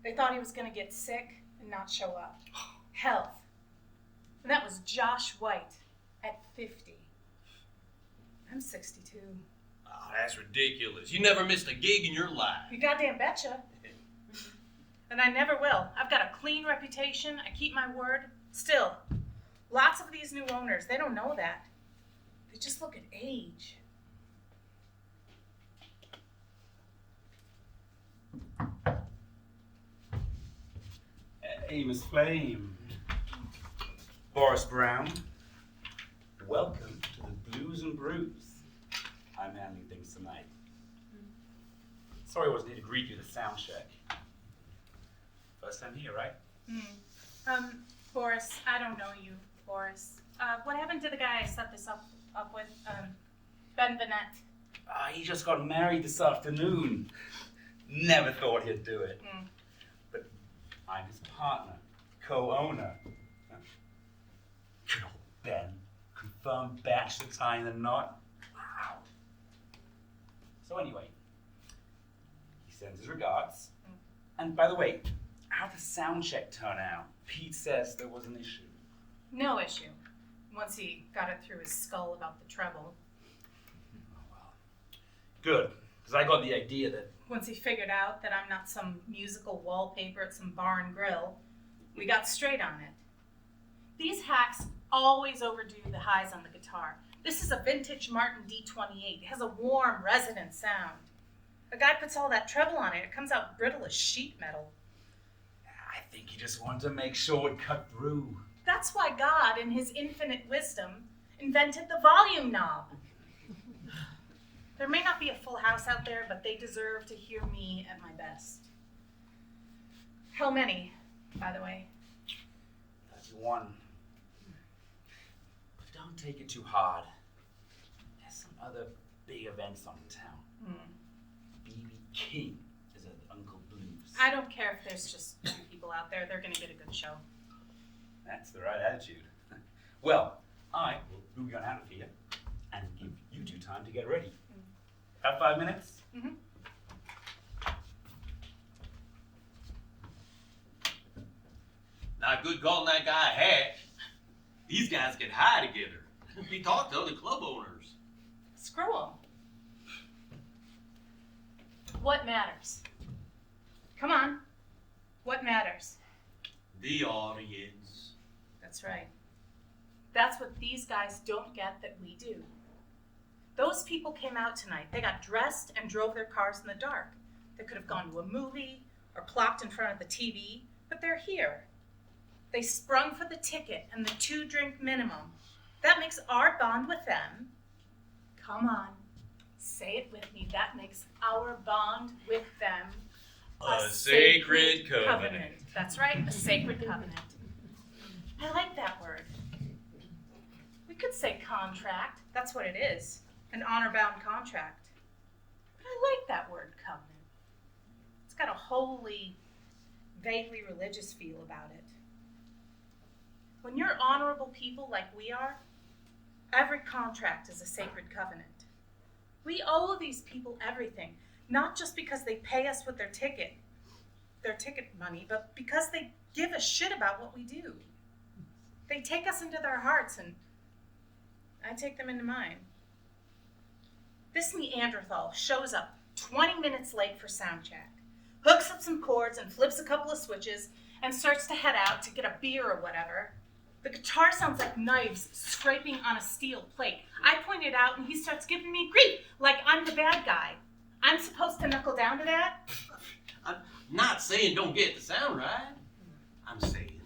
They thought he was going to get sick and not show up. Health. And that was Josh White at 50. I'm 62. Oh, that's ridiculous. You never missed a gig in your life. You goddamn betcha. And I never will. I've got a clean reputation. I keep my word. Still, lots of these new owners, they don't know that. They just look at age. Hey, Miss Flame. Boris Brown. Welcome to the Blues and Brews. I'm handling things tonight. Sorry I wasn't here to greet you at the sound check. First time here, right? Boris, I don't know you, Boris. What happened to the guy I set this up with, Ben Vanette? He just got married this afternoon. Never thought he'd do it. But I'm his partner, co-owner. Good old Ben. Confirmed bachelor tying the knot. Wow. So anyway, he sends his regards. And by the way, how'd the sound check turn out? Pete says there was an issue. No issue. Once he got it through his skull about the treble. Oh, well. Good, because I got the idea that Once he figured out that I'm not some musical wallpaper at some bar and grill, we got straight on it. These hacks always overdo the highs on the guitar. This is a vintage Martin D28. It has a warm, resonant sound. A guy puts all that treble on it, it comes out brittle as sheet metal. I think he just wanted to make sure it cut through. That's why God, in his infinite wisdom, invented the volume knob. There may not be a full house out there, but they deserve to hear me at my best. How many, by the way? 31. But don't take it too hard. There's some other big events on in town. B.B. King is at Uncle Blues. I don't care if there's just 2 people out there. They're going to get a good show. That's the right attitude. Well, I will move you on out of here and give you 2 time to get ready. About 5 minutes? Not good calling that guy a hack. These guys get high together. He talked to other club owners. Screw 'em. What matters? Come on. What matters? The audience. That's right. That's what these guys don't get that we do. Those people came out tonight. They got dressed and drove their cars in the dark. They could have gone to a movie or plopped in front of the TV, but they're here. They sprung for the ticket and the 2-drink minimum. That makes our bond with them. Come on, say it with me. That makes our bond with them A sacred covenant. That's right, a sacred covenant. I like that word. We could say contract. That's what it is. An honor-bound contract. But I like that word, covenant. It's got a holy, vaguely religious feel about it. When you're honorable people like we are, every contract is a sacred covenant. We owe these people everything, not just because they pay us with their ticket money, but because they give a shit about what we do. They take us into their hearts, and I take them into mine. This Neanderthal shows up 20 minutes late for sound check, hooks up some chords and flips a couple of switches, and starts to head out to get a beer or whatever. The guitar sounds like knives scraping on a steel plate. I point it out and he starts giving me grief like I'm the bad guy. I'm supposed to knuckle down to that? I'm not saying don't get the sound right. I'm saying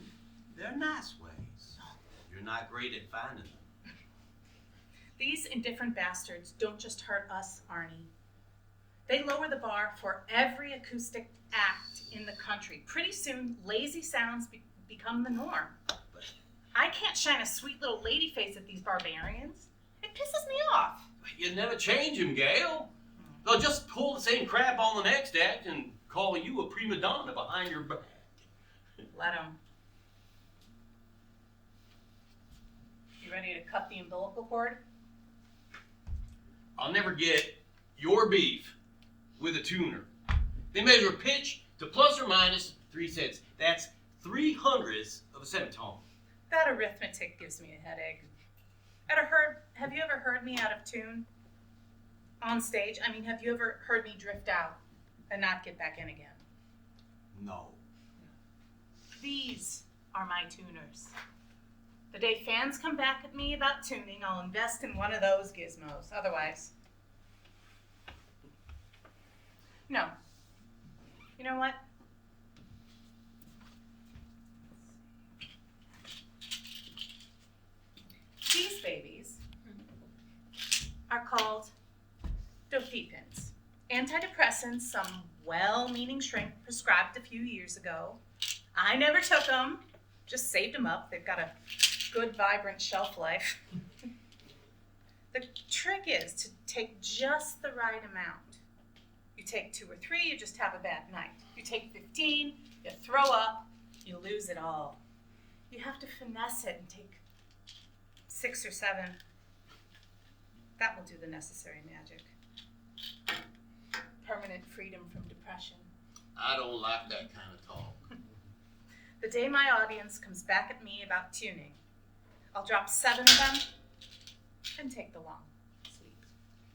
they're nice ways. You're not great at finding them. These indifferent bastards don't just hurt us, Arnie. They lower the bar for every acoustic act in the country. Pretty soon, lazy sounds become the norm. I can't shine a sweet little lady face at these barbarians. It pisses me off. You never change them, Gail. They'll just pull the same crap on the next act and call you a prima donna behind your back. Let them. You ready to cut the umbilical cord? I'll never get your beef with a tuner. They measure pitch to plus or minus 3 cents. That's 3/100ths of a semitone. That arithmetic gives me a headache. Have you ever heard me out of tune? On stage? I mean, have you ever heard me drift out and not get back in again? No. These are my tuners. The day fans come back at me about tuning, I'll invest in one of those gizmos. Otherwise, no. You know what? These babies are called dopepins. Antidepressants some well-meaning shrink prescribed a few years ago. I never took them, just saved them up. They've got a good, vibrant shelf life. The trick is to take just the right amount. You take 2 or 3, you just have a bad night. You take 15, you throw up, you lose it all. You have to finesse it and take 6 or 7. That will do the necessary magic. Permanent freedom from depression. I don't like that kind of talk. The day my audience comes back at me about tuning, I'll drop 7 of them and take the long sleep.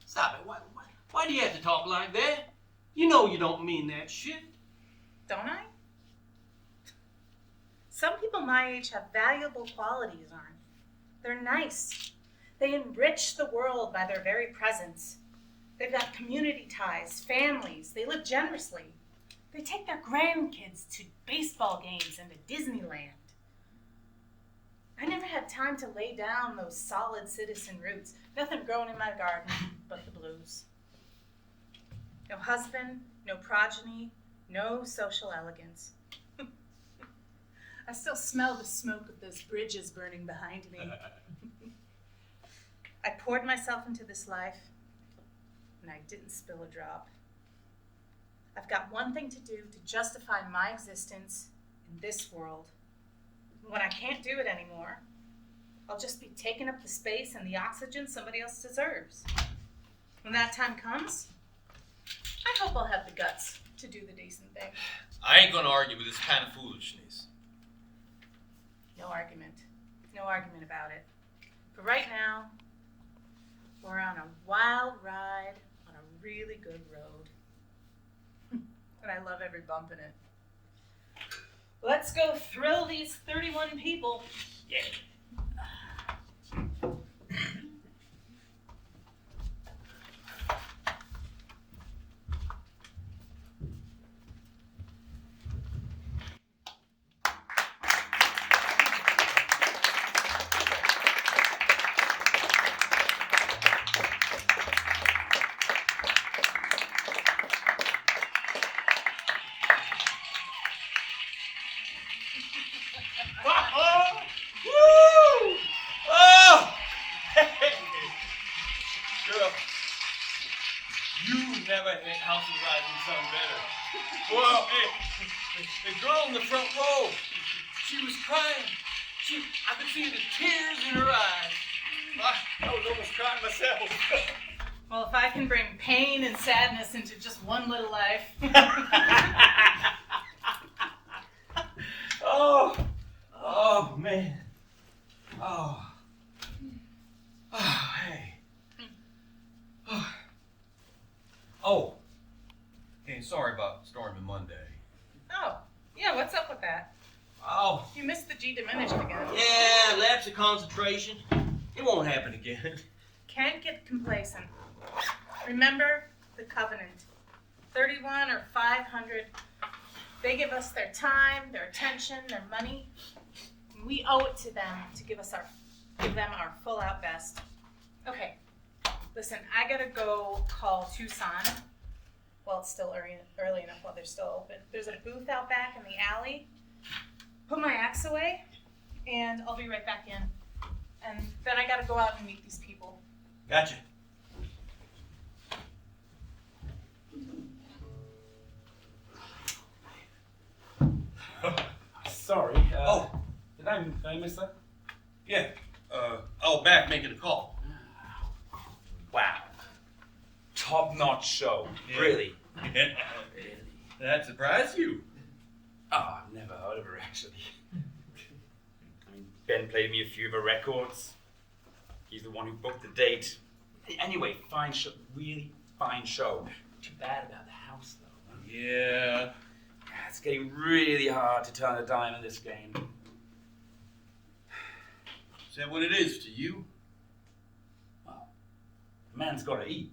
Stop it. Why do you have to talk like that? You know you don't mean that shit. Don't I? Some people my age have valuable qualities, Arnie. They're nice. They enrich the world by their very presence. They've got community ties, families. They live generously. They take their grandkids to baseball games and to Disneyland. I never had time to lay down those solid citizen roots. Nothing growing in my garden but the blues. No husband, no progeny, no social elegance. I still smell the smoke of those bridges burning behind me. I poured myself into this life, and I didn't spill a drop. I've got one thing to do to justify my existence in this world. When I can't do it anymore, I'll just be taking up the space and the oxygen somebody else deserves. When that time comes, I hope I'll have the guts to do the decent thing. I ain't gonna argue with this kind of foolishness. No argument. No argument about it. But right now, we're on a wild ride on a really good road. And I love every bump in it. Let's go thrill these 31 people. Yeah. Well, the girl in the front row, she was crying. I could see the tears in her eyes. I was almost crying myself. Well, if I can bring pain and sadness into just one little life. Oh, man. Hey. Hey, sorry about storming Monday. Oh, yeah, what's up with that? Oh, You missed the G diminished again. yeah, lapse of concentration. It won't happen again. Can't get complacent. Remember the covenant. 31 or 500. They give us their time, their attention, their money. And we owe it to them to give them our full out best. Okay, listen, I gotta go call Tucson. Well, it's still early enough while they're still open. There's a booth out back in the alley. Put my axe away, and I'll be right back in. And then I gotta go out and meet these people. Gotcha. Sorry. Oh. Did I miss that? Yeah. Back making a call. Wow. Top-notch show. Yeah. Really? That surprised you. Oh, I've never heard of her, actually. I mean, Ben played me a few of her records. He's the one who booked the date. Anyway, fine show. Really fine show. Too bad about the house, though. Yeah. It's getting really hard to turn a dime in this game. Is that what it is to you? Well, a man's got to eat.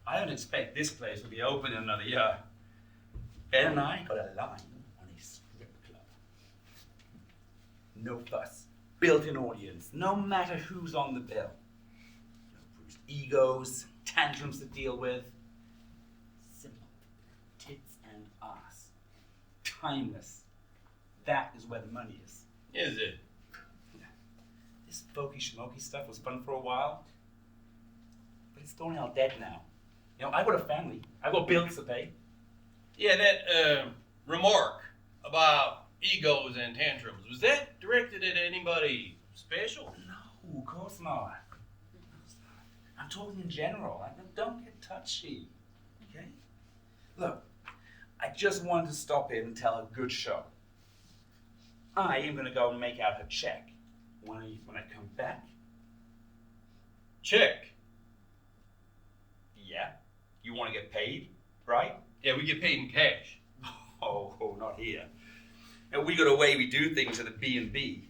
I don't expect this place to be open in another year. Ben and I got a line on a strip club. No fuss. Built-in audience, no matter who's on the bill. No bruised egos, tantrums to deal with. Simple. Tits and ass. Timeless. That is where the money is. Is it? This folky schmoky stuff was fun for a while. But it's going all dead now. You know, I got a family. I got bills to pay. Yeah, that remark about egos and tantrums, was that directed at anybody special? No, of course not. I'm talking in general. Don't get touchy. Okay? Look, I just wanted to stop in and tell a good show. I am going to go and make out her check. When I come back. Check. Yeah? You want to get paid, right? Yeah, we get paid in cash. Oh, not here. And we got a way we do things at the B&B.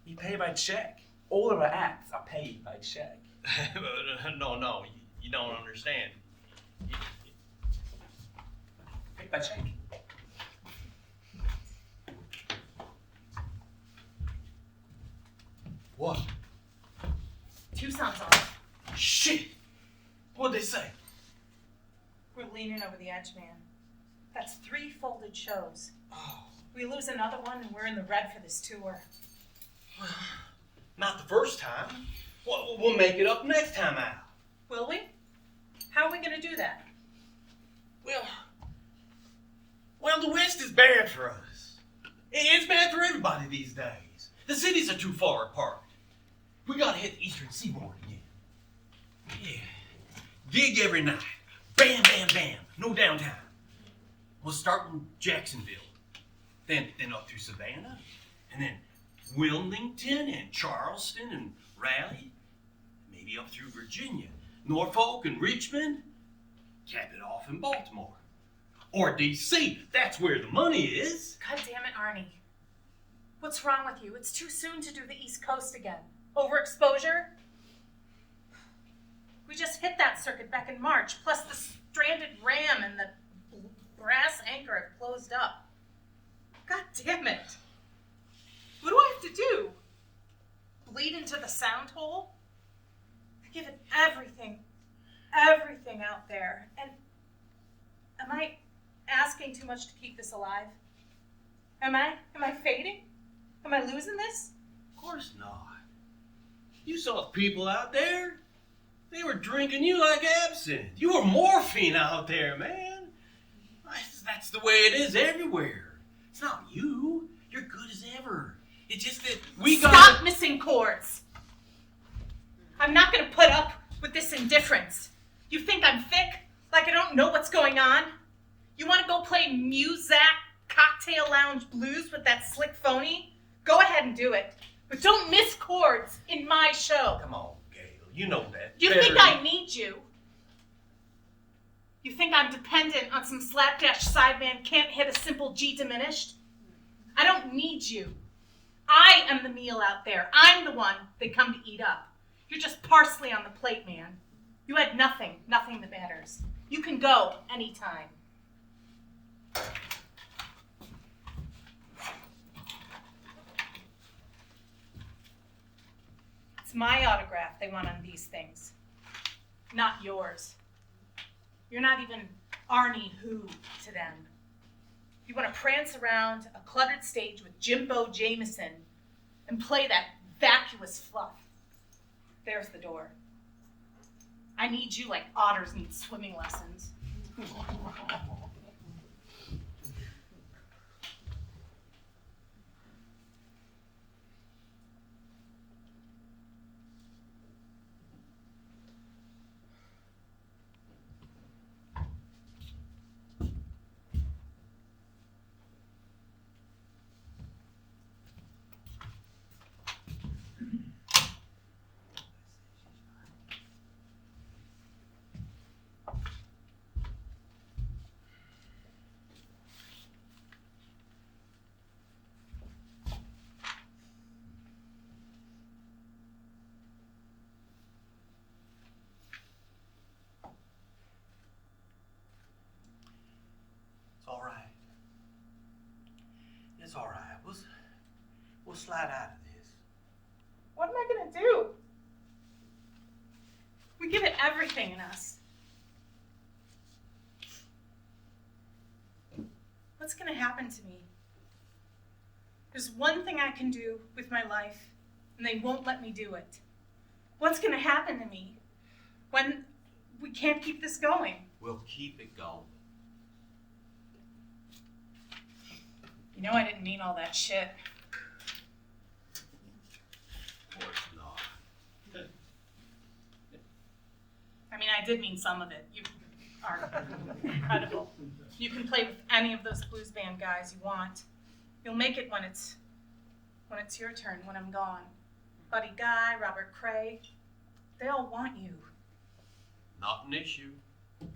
We pay by check. All of our acts are paid by check. No, you don't understand. Paid by check. What? Tucson's on. Shit! What'd they say? We're leaning over the edge, man. That's 3 folded shows. Oh, We lose another one and we're in the red for this tour. not the first time. We'll make it up next time out. Will we? How are we going to do that? Well, the West is bad for us. It's bad for everybody these days. The cities are too far apart. We gotta hit the eastern seaboard again. Yeah. Gig every night. Bam, bam, bam. No downtime. We'll start in Jacksonville. Then up through Savannah. And then Wilmington and Charleston and Raleigh. Maybe up through Virginia. Norfolk and Richmond. Cap it off in Baltimore. Or D.C. That's where the money is. God damn it, Arnie. What's wrong with you? It's too soon to do the East Coast again. Overexposure? We just hit that circuit back in March, plus the stranded ram and the brass anchor have closed up. God damn it. What do I have to do? Bleed into the sound hole? I give it everything out there. And am I asking too much to keep this alive? Am I fading? Am I losing this? Of course not. You saw the people out there. They were drinking you like absinthe. You were morphine out there, man. That's the way it is everywhere. It's not you. You're good as ever. It's just that we got. Stop missing chords. I'm not going to put up with this indifference. You think I'm thick? Like I don't know what's going on? You want to go play Muzak Cocktail Lounge Blues with that slick phony? Go ahead and do it. But don't miss chords in my show. Come on, Gail. You know that. You better think than- I need you? You think I'm dependent on some slapdash sideman can't hit a simple G diminished? I don't need you. I am the meal out there. I'm the one they come to eat up. You're just parsley on the plate, man. You had nothing that matters. You can go anytime. It's my autograph they want on these things, not yours. You're not even Arnie Who to them. You want to prance around a cluttered stage with Jimbo Jameson and play that vacuous fluff. There's the door. I need you like otters need swimming lessons. All right. It's all right. We'll slide out of this. What am I gonna do? We give it everything in us. What's gonna happen to me? There's one thing I can do with my life, and they won't let me do it. What's gonna happen to me when we can't keep this going? We'll keep it going. You know I didn't mean all that shit. Of course not. I mean, I did mean some of it. You are incredible. You can play with any of those blues band guys you want. You'll make it when it's your turn, when I'm gone. Buddy Guy, Robert Cray, they all want you. Not an issue. I'm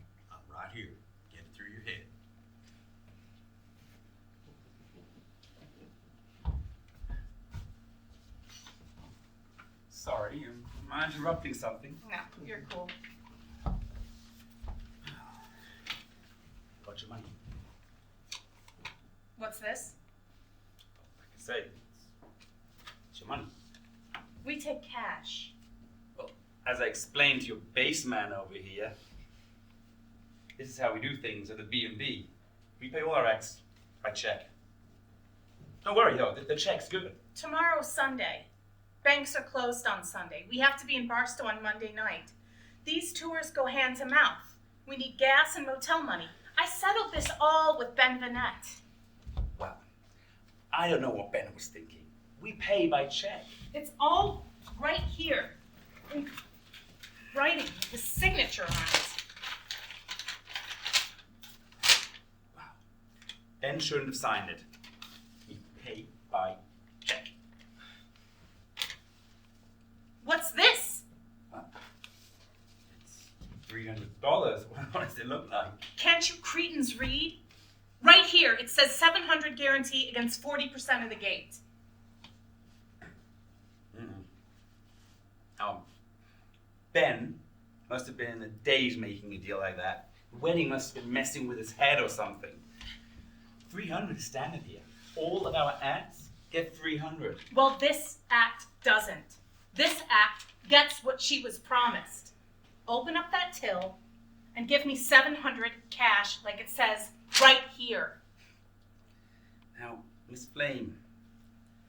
right here. Get it through your head. Sorry, am I interrupting something? No, you're cool. Got your money. What's this? Like I say, it's your money. We take cash. Well, as I explained to your base man over here, this is how we do things at the B&B. We pay all our acts by check. Don't worry though, the check's good. Tomorrow's Sunday. Banks are closed on Sunday. We have to be in Barstow on Monday night. These tours go hand to mouth. We need gas and motel money. I settled this all with Ben Vanette. Well, I don't know what Ben was thinking. We pay by check. It's all right here. In writing with his signature on it. Wow. Ben shouldn't have signed it. We pay by check. What's this? It's $300. What does it look like? Can't you cretins read? Right here, it says 700 guarantee against 40% of the gate. Ben must have been in the days making a deal like that. The wedding must have been messing with his head or something. 300 is standard here. All of our acts get 300. Well, this act doesn't. This act gets what she was promised. Open up that till and give me 700 cash like it says right here. Now, Miss Flame,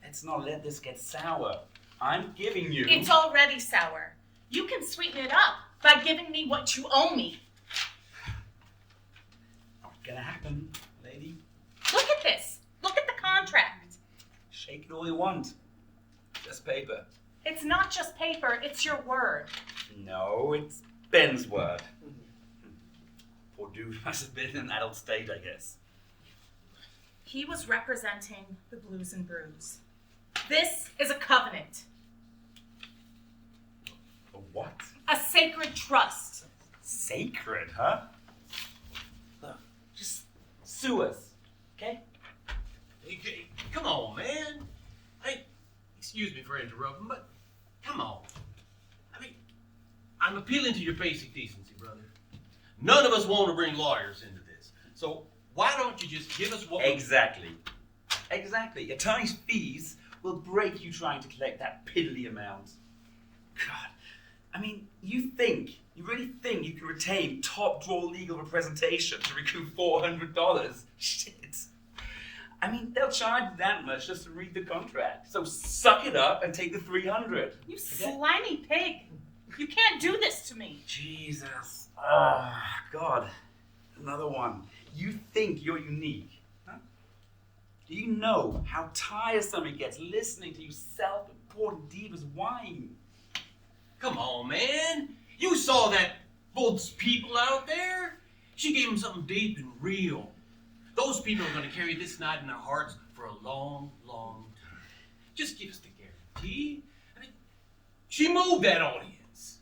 let's not let this get sour. I'm giving you... It's already sour. You can sweeten it up by giving me what you owe me. Not gonna happen, lady. Look at this. Look at the contract. Shake it all you want. Just paper. It's not just paper, it's your word. No, it's Ben's word. Poor dude must have been in an adult state, I guess. He was representing the Blues and Brews. This is a covenant. A what? A sacred trust. Sacred, huh? Look, just sue us, okay? Okay, come excuse me for interrupting, but come on. I mean, I'm appealing to your basic decency, brother. None of us want to bring lawyers into this. So why don't you just give us what Exactly. Attorney's fees will break you trying to collect that piddly amount. God, I mean, you really think you can retain top drawer legal representation to recoup $400? Shit. I mean, they'll charge you that much just to read the contract. So suck it up and take the $300. You slimy pig. You can't do this to me. Jesus. Oh, God. Another one. You think you're unique, huh? Do you know how tiresome it gets listening to you self-important divas whine? Come on, man. You saw that Bud's people out there? She gave them something deep and real. Those people are going to carry this night in their hearts for a long, long time. Just give us the guarantee. I mean, she moved that audience.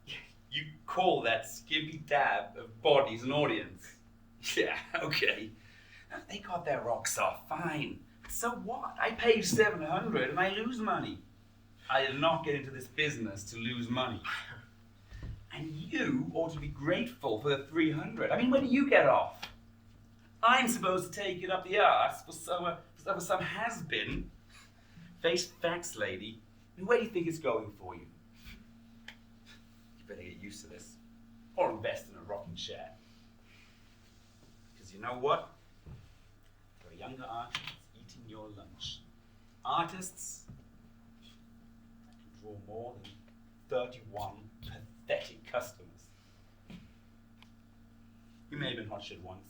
You call that skimpy dab of bodies an audience? Yeah, okay. Now, they got their rocks off, fine. So what? I paid $700 and I lose money. I did not get into this business to lose money. And you ought to be grateful for the $300. I mean, when do you get off? I'm supposed to take it up the arse for some has-been. Face facts, lady. I mean, where do you think it's going for you? You better get used to this. Or invest in a rocking chair. Because you know what? You're a younger artist eating your lunch. Artists that can draw more than 31 pathetic customers. You may have been hot shit once.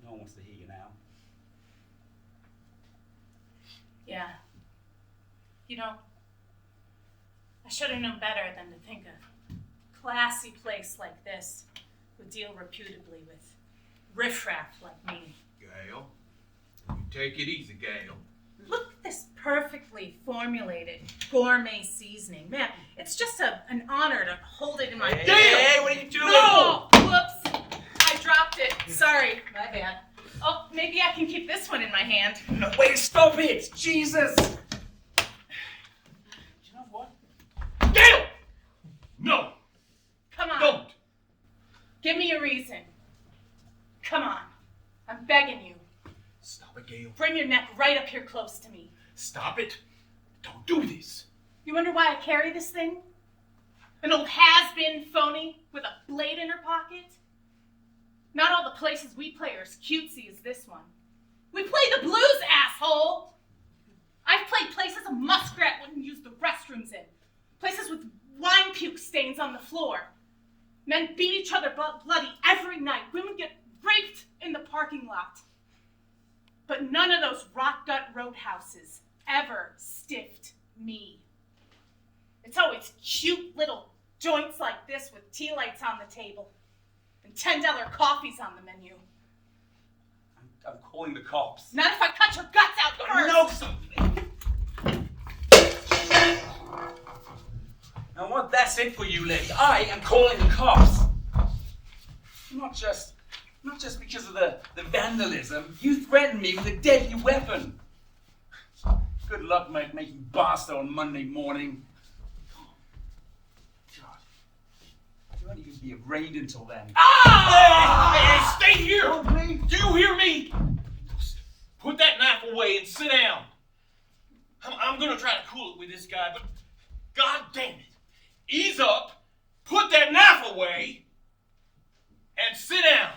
No one wants to hear you now. Yeah. You know, I should have known better than to think a classy place like this would deal reputably with riffraff like me. Gail, you take it easy, Gail. Look at this perfectly formulated gourmet seasoning. Man, it's just an honor to hold it in my hand. Hey, what are you doing? No! Whoops! I dropped it. Sorry, my bad. Oh, maybe I can keep this one in my hand. No, wait, stop it! Jesus! You know what? Gail! No! Come on. Don't! Give me a reason. Come on. I'm begging you. Stop it, Gail. Bring your neck right up here close to me. Stop it. Don't do this. You wonder why I carry this thing? An old has-been phony with a blade in her pocket? Not all the places we play are as cutesy as this one. We play the blues, asshole! I've played places a muskrat wouldn't use the restrooms in. Places with wine puke stains on the floor. Men beat each other bloody every night. Women get raped in the parking lot. But none of those rot-gut roadhouses ever stiffed me. It's always cute little joints like this with tea lights on the table and $10 coffees on the menu. I'm calling the cops. Not if I cut your guts out first! No, Now what? That's it for you, lady. I am calling the cops. Not just because of the vandalism. You threatened me with a deadly weapon. Good luck, mate, making Barstow on Monday morning. God. You won't even be arraigned until then. Ah! Hey, stay here! Do you hear me? Put that knife away and sit down. I'm gonna try to cool it with this guy, but God damn it. Ease up, put that knife away, and sit down.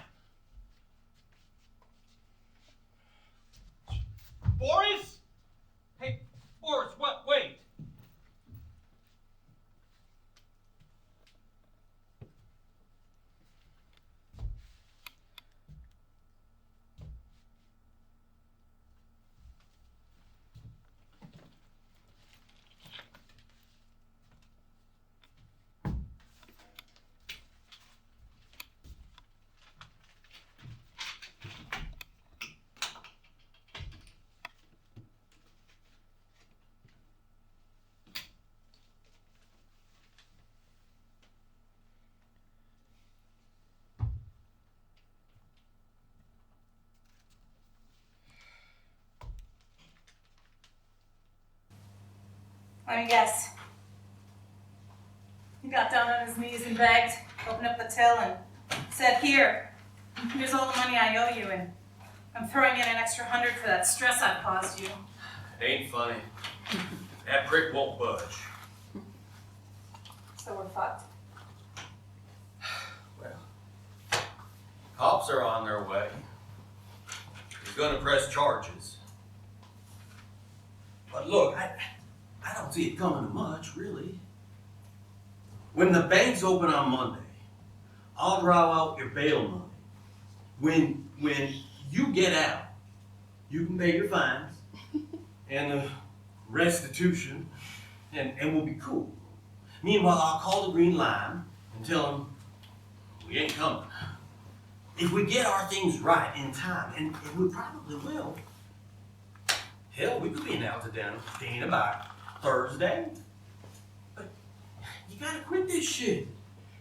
Boris? Hey, Boris, what? Wait. Let me guess. He got down on his knees and begged, opened up the till and said, "Here, here's all the money I owe you, and I'm throwing in an extra 100 for that stress I've caused you." Ain't funny. That prick won't budge. So we're fucked. Well, cops are on their way. He's gonna press charges. But look, I don't see it coming to much, really. When the banks open on Monday, I'll draw out your bail money. When you get out, you can pay your fines and the restitution, and we'll be cool. Meanwhile, I'll call the Green Line and tell them we ain't coming. If we get our things right in time, and we probably will, hell, we could be in Altadena by Thursday. But you gotta quit this shit.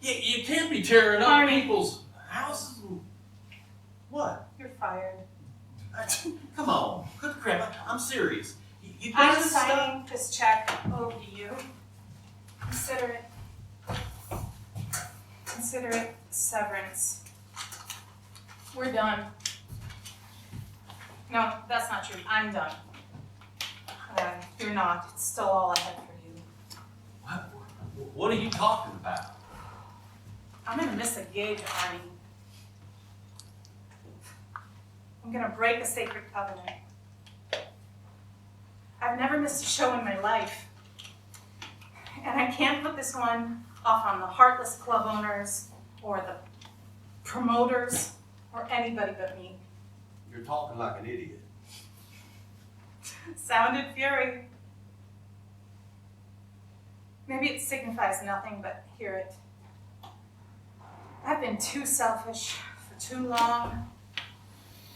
You can't be tearing up Arnie. people's houses. What? You're fired. Come on, cut the crap. I'm serious. You I'm gotta stop. signing this check over to you. Consider it severance. We're done. No, that's not true. I'm done. You're not. It's still all I had for you. What are you talking about? I'm gonna miss a gig, Arnie. I'm gonna break a sacred covenant. I've never missed a show in my life. And I can't put this one off on the heartless club owners or the promoters or anybody but me. You're talking like an idiot. Sounded fury. Maybe it signifies nothing, but hear it. I've been too selfish for too long,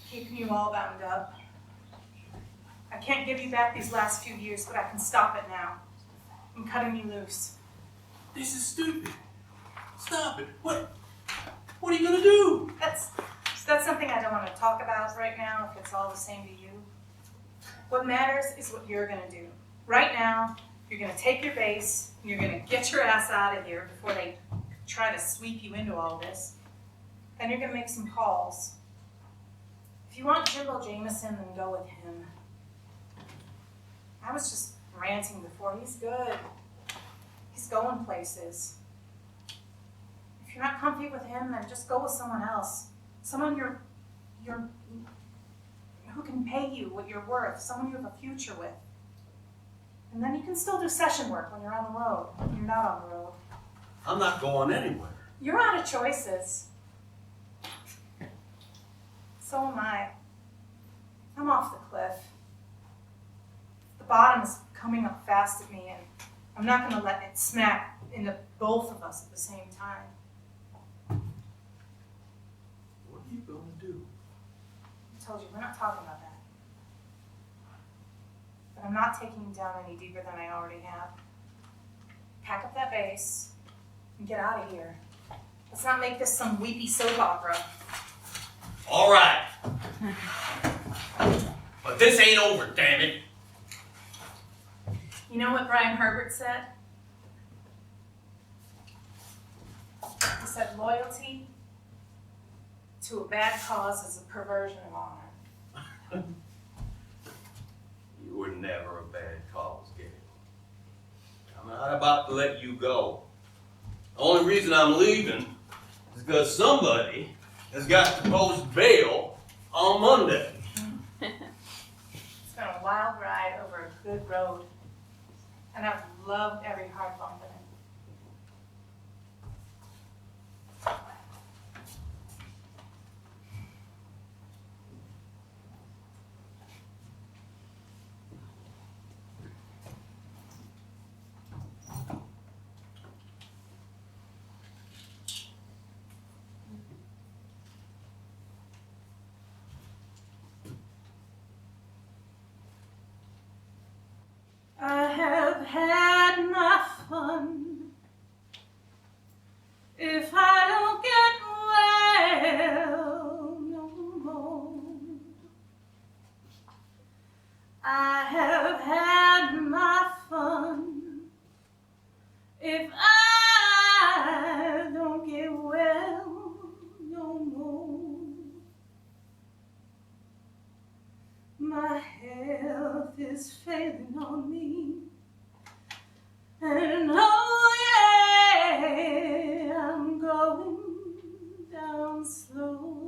keeping you all bound up. I can't give you back these last few years, but I can stop it now. I'm cutting you loose. This is stupid. Stop it. What are you gonna do? That's something I don't want to talk about right now, if it's all the same to you. What matters is what you're gonna do. Right now, you're gonna take your base, and you're gonna get your ass out of here before they try to sweep you into all this. Then you're gonna make some calls. If you want Jimbo Jameson, then go with him. I was just ranting before. He's good. He's going places. If you're not comfy with him, then just go with someone else. Someone who can pay you what you're worth. Someone you have a future with. And then you can still do session work when you're on the road. When you're not on the road. I'm not going anywhere. You're out of choices. So am I. I'm off the cliff. The bottom is coming up fast at me, and I'm not going to let it smack into both of us at the same time. What are you gonna do? I told you, we're not talking about that. But I'm not taking you down any deeper than I already have. Pack up that base and get out of here. Let's not make this some weepy soap opera. All right. But this ain't over, damn it. You know what Brian Herbert said? He said, loyalty to a bad cause is a perversion of honor. You were never a bad cause, Gail. I'm not about to let you go. The only reason I'm leaving is because somebody has got to post bail on Monday. It's been a wild ride over a good road, and I've loved every hard bump in it. I have had my fun. If I don't get well no more, I have had my fun. if I don't get well no more. My health is failing on me, and oh yeah, I'm going down slow.